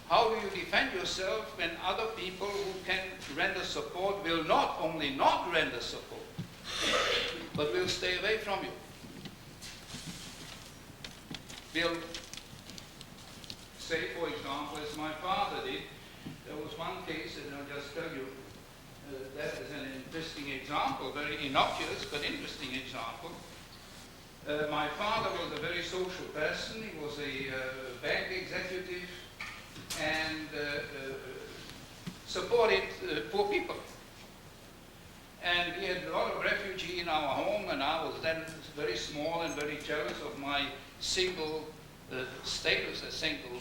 how do you defend yourself when other people who can render support will not only not render support, but will stay away from you? Will say, for example, as my father did, there was one case, and I'll just tell you, that is an interesting example, very innocuous but interesting example. My father was a very social person. He was a bank executive and supported poor people. And we had a lot of refugees in our home, and I was then very small and very jealous of my single status, a single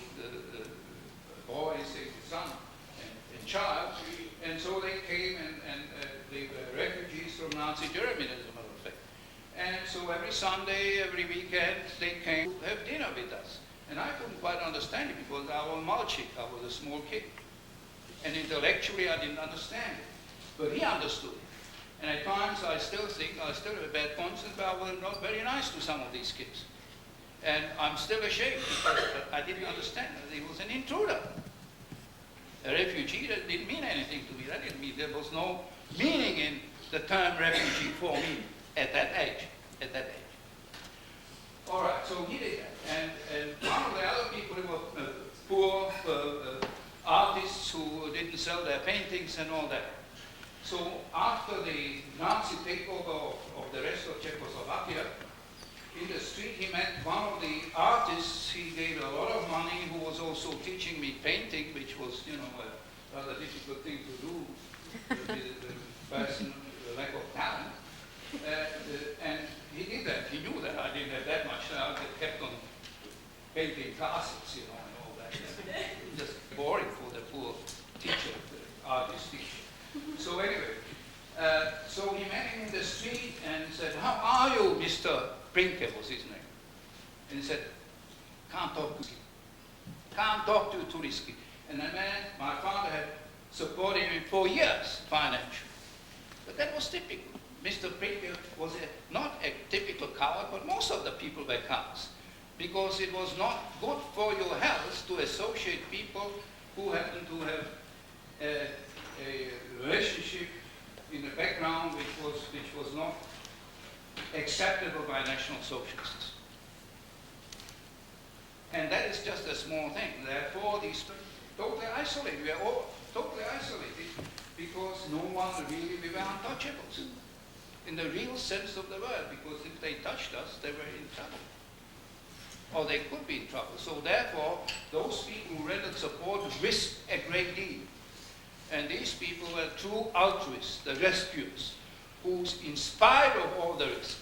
boy, single son and child. And so they came and they were refugees from Nazi Germany, as a matter of fact. And so every Sunday, every weekend, they came to have dinner with us. And I couldn't quite understand it because I was malchik, I was a small kid. And intellectually, I didn't understand it. But he understood it. And at times, I still think, I still have a bad conscience, but I was not very nice to some of these kids. And I'm still ashamed because I didn't understand that he was an intruder. A refugee, that didn't mean anything to me. That didn't mean, there was no meaning in the term refugee for me at that age. All right, so he did that. And one of the other people were poor artists who didn't sell their paintings and all that. So after the Nazi takeover of the rest of Czechoslovakia, in the street he met one of the artists. He gave a lot of money, who was also teaching me painting, which was, you know, a rather difficult thing to do with the person, the lack of talent. And he did that. He knew that I didn't have that much. I kept on painting castles, you know, and all that. Just boring for the poor teacher, the artist teacher. So anyway, so he met him in the street and said, "How are you, Mr. Brinker?" was his name. And he said, "Can't talk to you. Can't talk to you, too risky." And the man, my father, had supported him for years financially. But that was typical. Mr. Brinker was not a typical coward, but most of the people were cowards. Because it was not good for your health to associate people who happen to have a relationship in the background which was not acceptable by National Socialists. And that is just a small thing. Therefore, these totally isolated. We are all totally isolated because no one really, we were untouchables in the real sense of the word, because if they touched us, they were in trouble. or they could be in trouble. So therefore, those people who rendered support risked a great deal. And these people were true altruists, the rescuers, who, in spite of all the risk,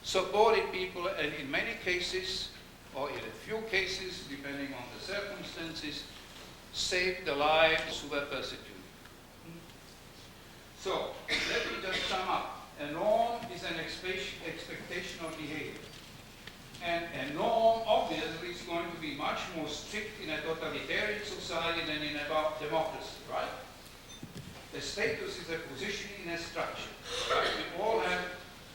supported people, and in many cases, or in a few cases, depending on the circumstances, saved the lives who were persecuted. So, let me just sum up. A norm is an expectation of behavior. And a norm, obviously, is going to be much more strict in a totalitarian society than in a democracy, right? The status is a position in a structure. Right? We all have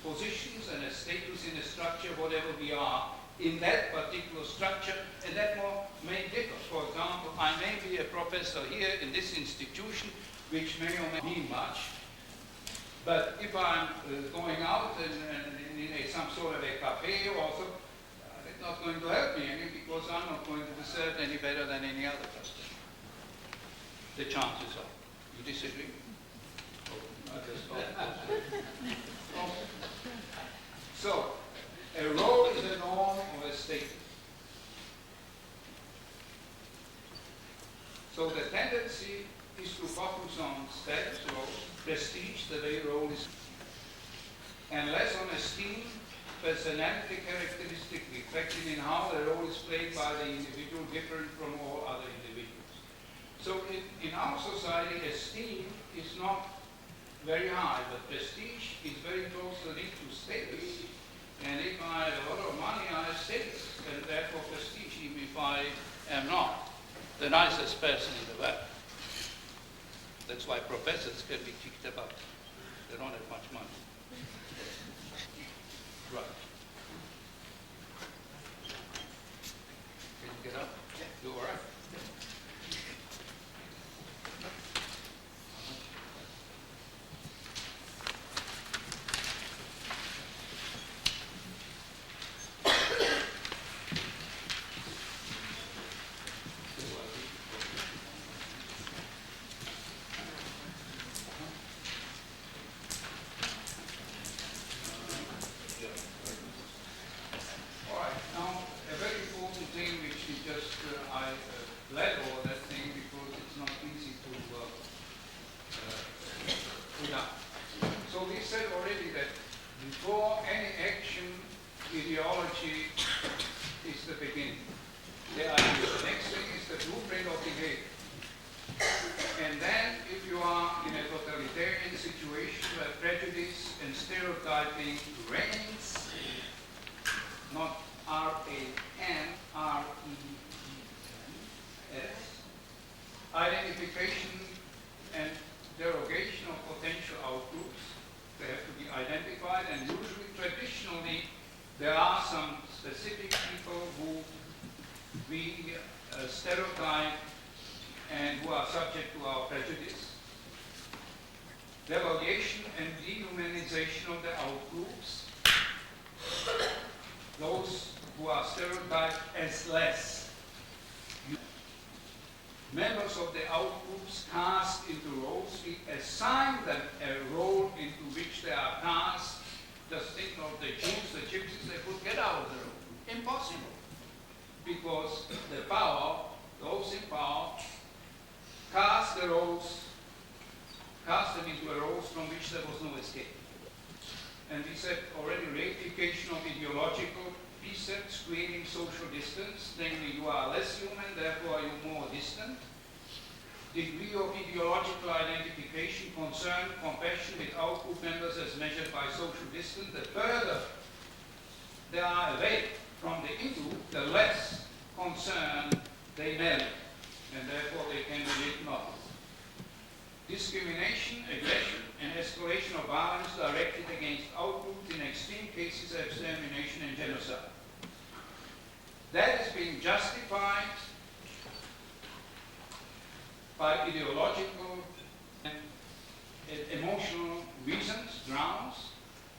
positions and a status in a structure, whatever we are, in that particular structure, and that may differ. For example, I may be a professor here in this institution, which may or may mean much, but if I'm going out and in some sort of a cafe or so, it's not going to help me any, because I'm not going to be served any better than any other customer. The chances are. You disagree? Oh, I just thought. Okay. So, a role is a norm or a status. So the tendency is to focus on status, role, prestige, the way role is, and less on esteem, personality characteristic reflected in how the role is played by the individual, different from all other individuals. So in our society, esteem is not very high, but prestige is very closely linked to status. And if I have a lot of money, I have status, and therefore prestige, even if I am not the nicest person in the world. That's why professors can be kicked about. They don't have much money. Right. Can you get up? Yeah. You all right? Identification and derogation of potential outgroups. They have to be identified, and usually, traditionally, there are some specific people who we stereotype and who are subject to our prejudice. Devaluation and dehumanization of the outgroups. Those who are stereotyped as less. Members of the outgroups cast into roles, we assign them a role into which they are cast. Just think of the Jews, the gypsies, they could get out of the role. Impossible. Because the power, those in power, cast them into roles from which there was no escape. And we said already, reification of ideological precepts, creating social distance, namely you are less human, therefore you are more distant. Degree of ideological identification, concern, compassion with outgroup members as measured by social distance. The further they are away from the in-group, the less concern they merit, and therefore they can be written off. Discrimination, aggression, and escalation of violence directed against outgroups, in extreme cases of extermination and genocide. That is being justified by ideological and emotional reasons, grounds,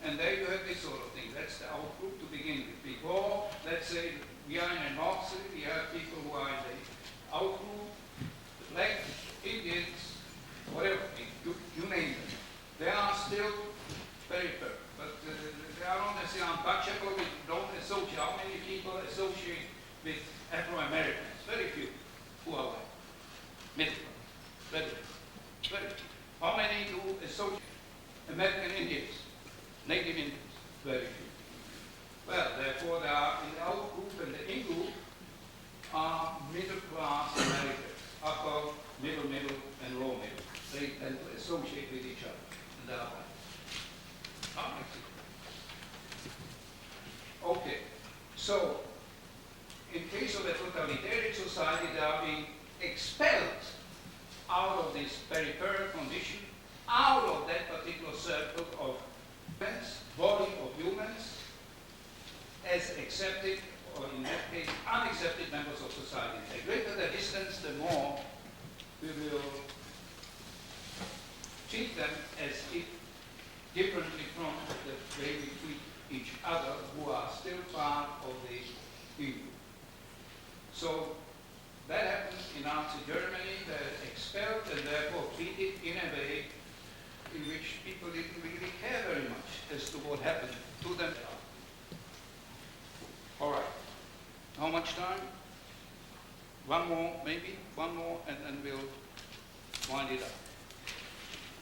and there you have this sort of thing. That's the outgroup to begin with. Before, let's say, we are in a North City, we have people who are in the outgroup, the black, Indians, whatever, you name them. They are still very fair, but they are not necessarily untouchable. We don't associate. How many people associate middle, and low middle. They tend to associate with each other. And they are like, okay, so in case of a totalitarian society, they are being expelled out of this peripheral condition, out of that particular circle of humans, body of humans, as accepted, or in that case, unaccepted members of society. The greater the distance, the more we will treat them as if differently from the way we treat each other, who are still part of the EU. So that happens in Nazi Germany. They're expelled and therefore treated in a way in which people didn't really care very much as to what happened to them. All right. How much time? One more, maybe? One more, and then we'll wind it up.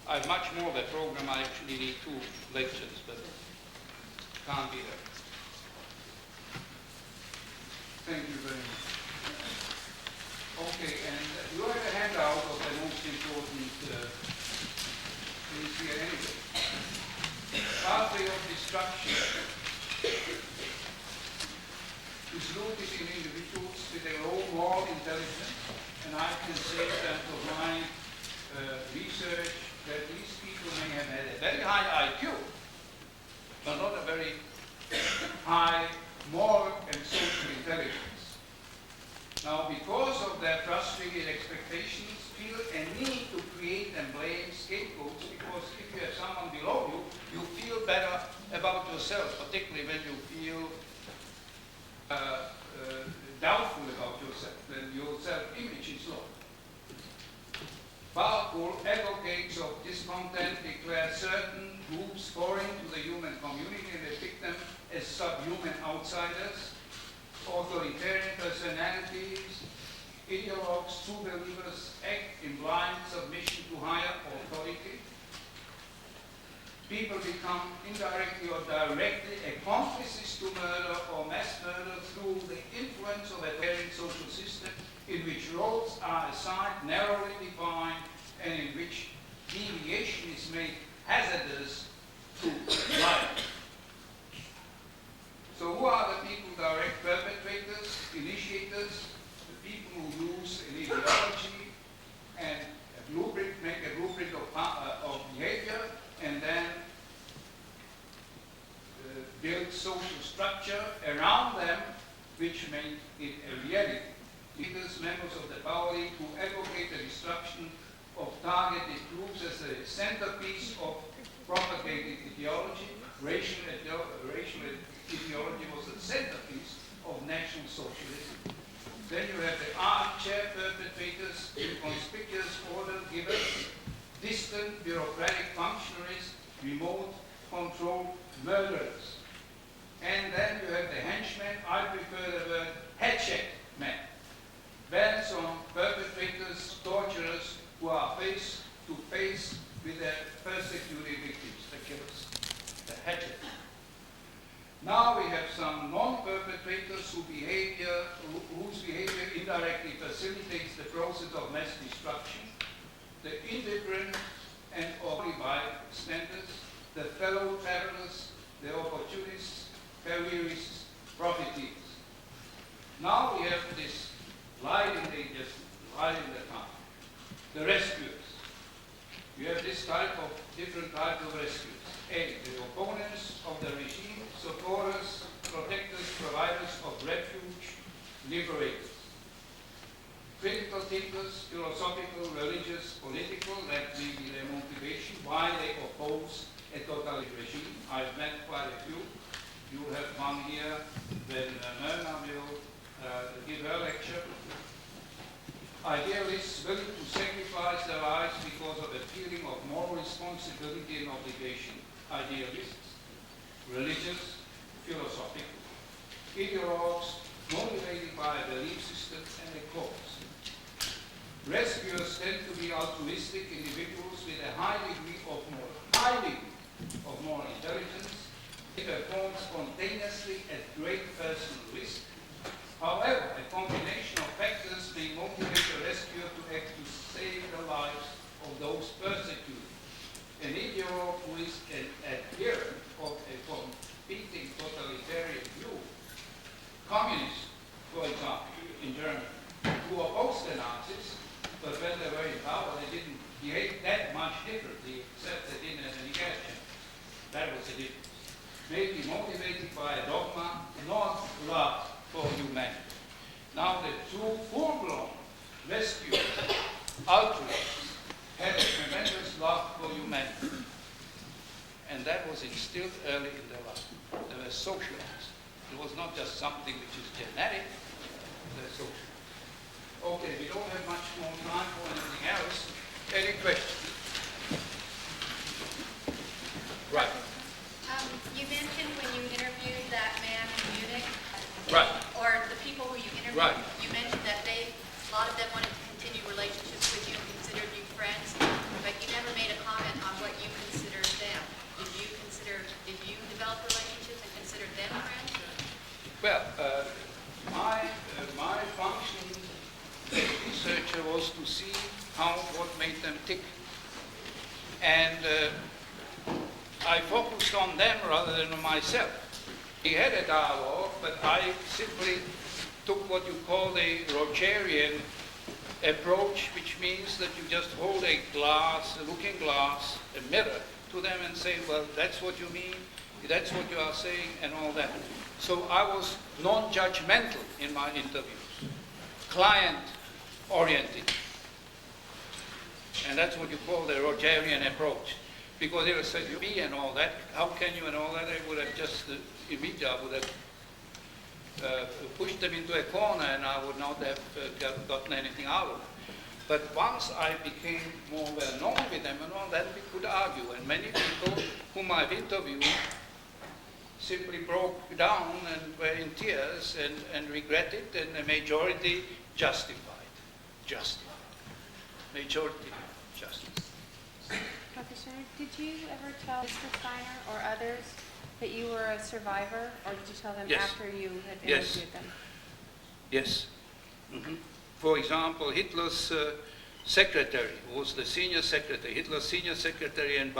I have much more of a program. I actually need 2 lectures, but can't be there. Thank you very much. Okay, and you have a handout of the most important things here anyway. Pathway of destruction is rooted in individuals with their own moral intelligence, and I can say that of my research that these people may have had a very high IQ, but not a very high moral and social intelligence. Now, because of their frustrated expectations, feel a need to create and blame scapegoats, because if you have someone below you, you feel better about yourself, particularly when you feel doubtful about yourself, then your self-image is low. Powerful advocates of discontent declare certain groups foreign to the human community and depict them as subhuman outsiders. Authoritarian personalities, ideologues, true believers act in blind submission to higher authority. People become indirectly or directly accomplices to murder or mass murder through the influence of a totalitarian social system in which roles are assigned, narrowly defined, and in which deviation is made hazardous to life. So who are the people, direct perpetrators, initiators, the people who use an ideology and a blueprint, make a blueprint of behavior, and then build social structure around them which make it a reality. Leaders, members of the power elite who advocate the destruction of targeted groups as the centerpiece of propagated ideology. Racial ideology was the centerpiece of National Socialism. Then you have the armchair perpetrators, inconspicuous order givers, distant bureaucratic functionaries, remote control murderers. And then you have the henchmen, I prefer the word hatchet men. Bans on perpetrators, torturers who are face to face with their persecuted victims, the killers, the hatchet. Now we have some non-perpetrators whose behavior indirectly facilitates the process of mass destruction, the indifferent and only bystanders, the fellow travelers, the opportunists, careerists, profiteers. Now we have this light in the tunnel, the rescuers. You have this different type of rescuers. A, the opponents of the regime, supporters, protectors, providers of refuge, liberators. Critical thinkers, philosophical, religious, political, that may be their motivation, why they oppose a totalitarian regime. I've met quite a few. You have one here when Myrna will give her lecture. Idealists willing to sacrifice their lives because of a feeling of moral responsibility and obligation. Idealists, religious, philosophical. Ideologues motivated by a belief system and a cause. Rescuers tend to be altruistic individuals with a high degree of moral intelligence. They perform spontaneously at great personal risk. However, a combination of factors may motivate a rescuer to act to save much differently, except they didn't have any gas chambers. That was the difference. Maybe motivated by a dogma, not love for humanity. Now the two full-blown rescue altruists had a tremendous love for humanity. And that was instilled early in their life. They were socialized. It was not just something which is genetic, they were socialized. Okay, we don't have much more time for anything else. Any questions? Right. You mentioned when you interviewed that man in Munich, Right. or the people who you interviewed, Right. you mentioned that a lot of them wanted to continue relationships with you and considered you friends, but you never made a comment on what you considered them. Did you develop relationships and consider them friends? Well, my function as a researcher was to see what made them tick. And I focused on them rather than on myself. We had a dialogue, but I simply took what you call the Rogerian approach, which means that you just hold a looking glass, a mirror, to them and say, well, that's what you mean, that's what you are saying, and all that. So I was non-judgmental in my interviews, client-oriented. And that's what you call the Rogerian approach. Because they would say, you me and all that, how can you and all that, I would have just, immediately I would have pushed them into a corner and I would not have gotten anything out of it. But once I became more well known with them and all that, we could argue. And many people whom I've interviewed simply broke down and were in tears and regretted, and the majority justified. Majority justified. Professor, did you ever tell Mr. Steiner or others that you were a survivor, or did you tell them Yes. after you had Yes. interviewed them? Yes. Mm-hmm. For example, Hitler's secretary was the senior secretary, Hitler's senior secretary, and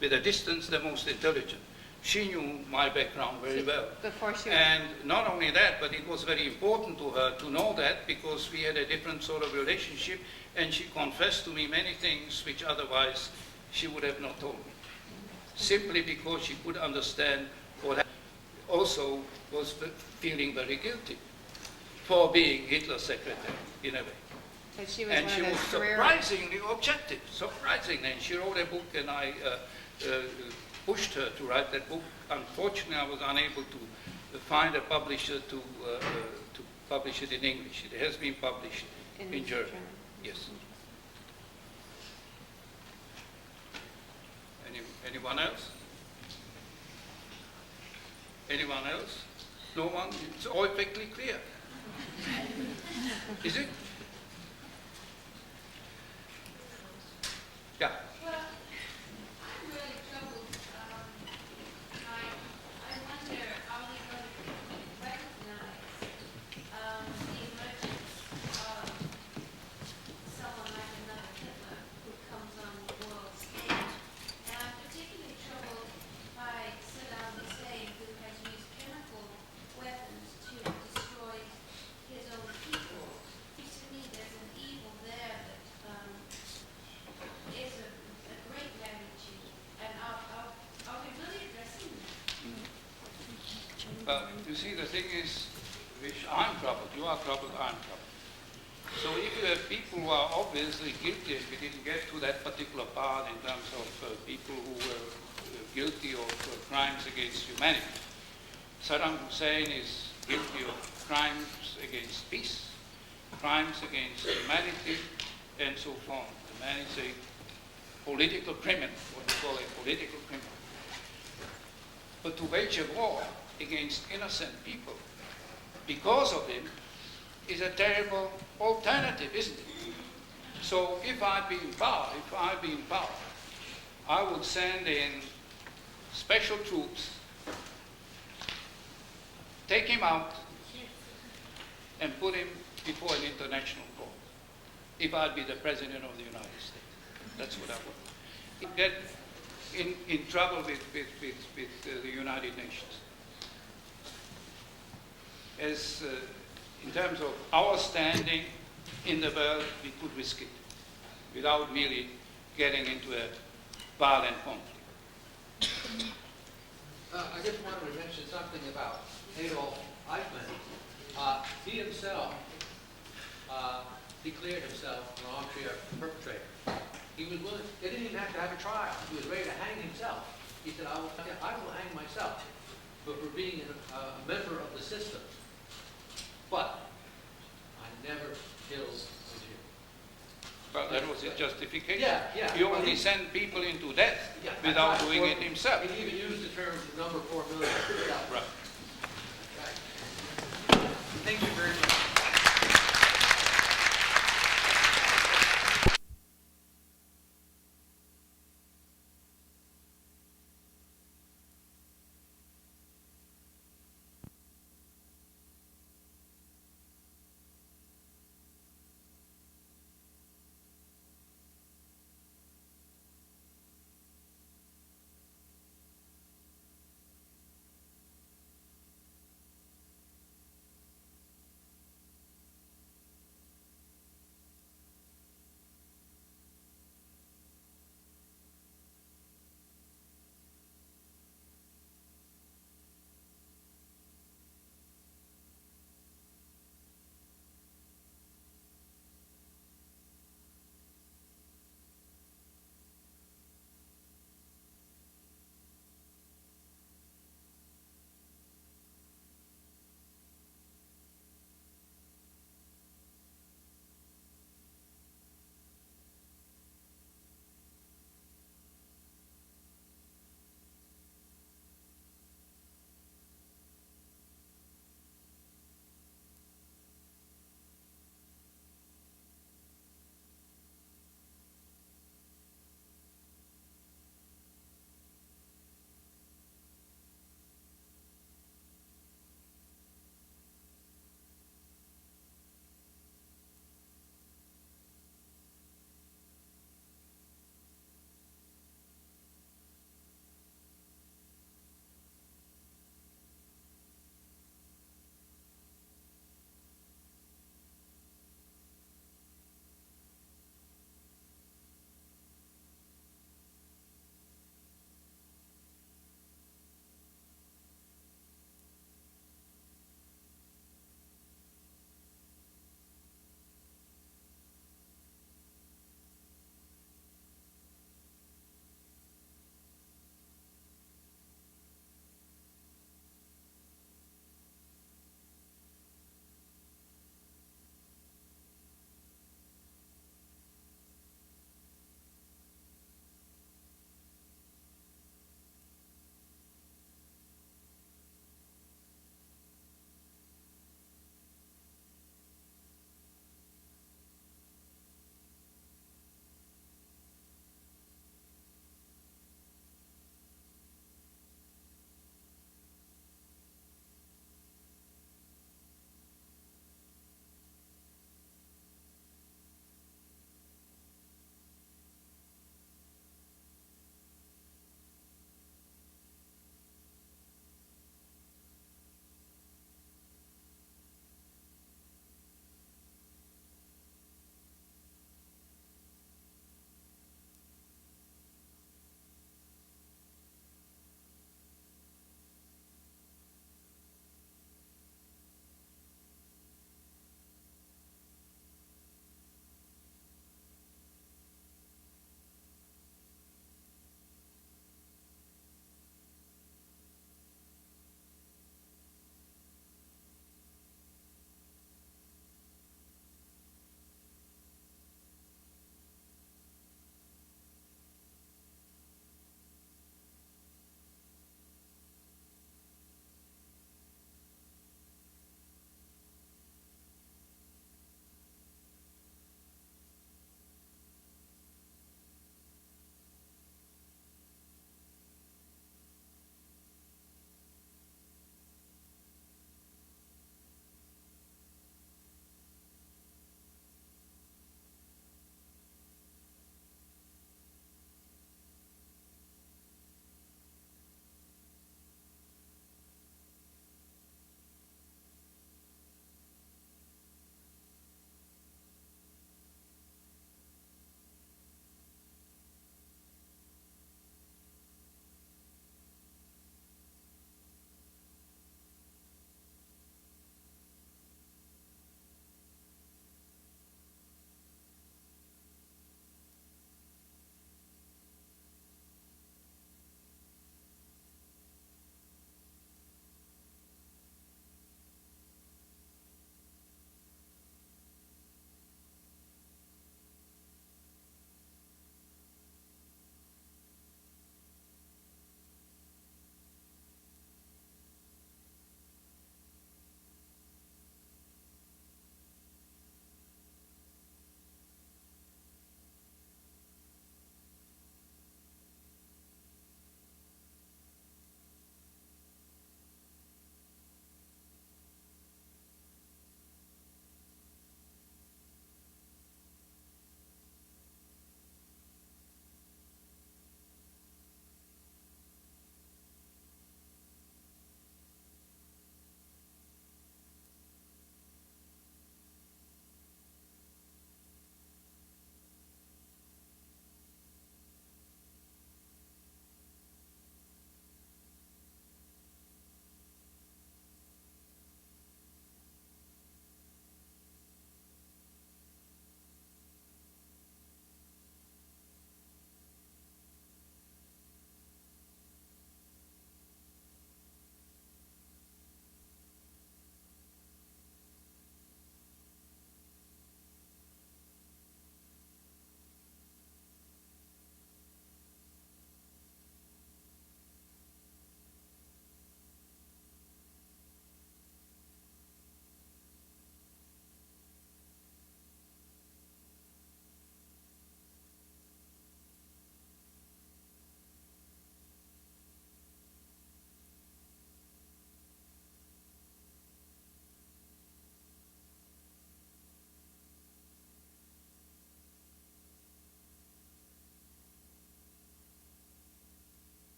with a distance, the most intelligent. She knew my background very well. Before she And not only that, but it was very important to her to know that, because we had a different sort of relationship, and she confessed to me many things which otherwise she would have not told me. Simply because she could understand what happened. Also was feeling very guilty for being Hitler's secretary, in a way. So she was And one she of was those career... surprisingly objective, surprisingly. And she wrote a book, and I pushed her to write that book. Unfortunately, I was unable to find a publisher to publish it in English. It has been published in German. Yes. Anyone else? Anyone else? No one? It's all perfectly clear. Is it? Yeah. Well, I'm really troubled. I wonder, are we going to recognize the emergence of someone like another Hitler who comes on the world stage? And I'm particularly troubled by Saddam Hussein, who has used chemical weapons to destroy his own people. Seems to me there's an evil there that is a great magnitude. And are we really addressing that? Well, you see, the thing is, which I'm troubled, you are troubled, I'm troubled. So if you have people who are obviously guilty, and we didn't get to that particular part in terms of people who were guilty of crimes against humanity. Saddam Hussein is guilty of crimes against peace, crimes against humanity, and so on. The man is a political criminal, what we call a political criminal. But to wage a war against innocent people because of him is a terrible alternative, isn't it? So if I'd been in power, I would send in special troops, take him out, and put him before an international court. If I'd be the President of the United States. That's what I would. Get in trouble with the United Nations. As in terms of our standing in the world, we could risk it without really getting into a violent conflict. I just wanted to mention something about Adolf Eichmann. He himself declared himself an armchair perpetrator. He was willing, they didn't even have to have a trial. He was ready to hang himself. He said, I will hang myself for being a member of the system. But I never killed a Jew. But that was his justification. Yeah. He only sent people into death Yeah, without right. doing it himself. He even used the term number 4 million himself. Right.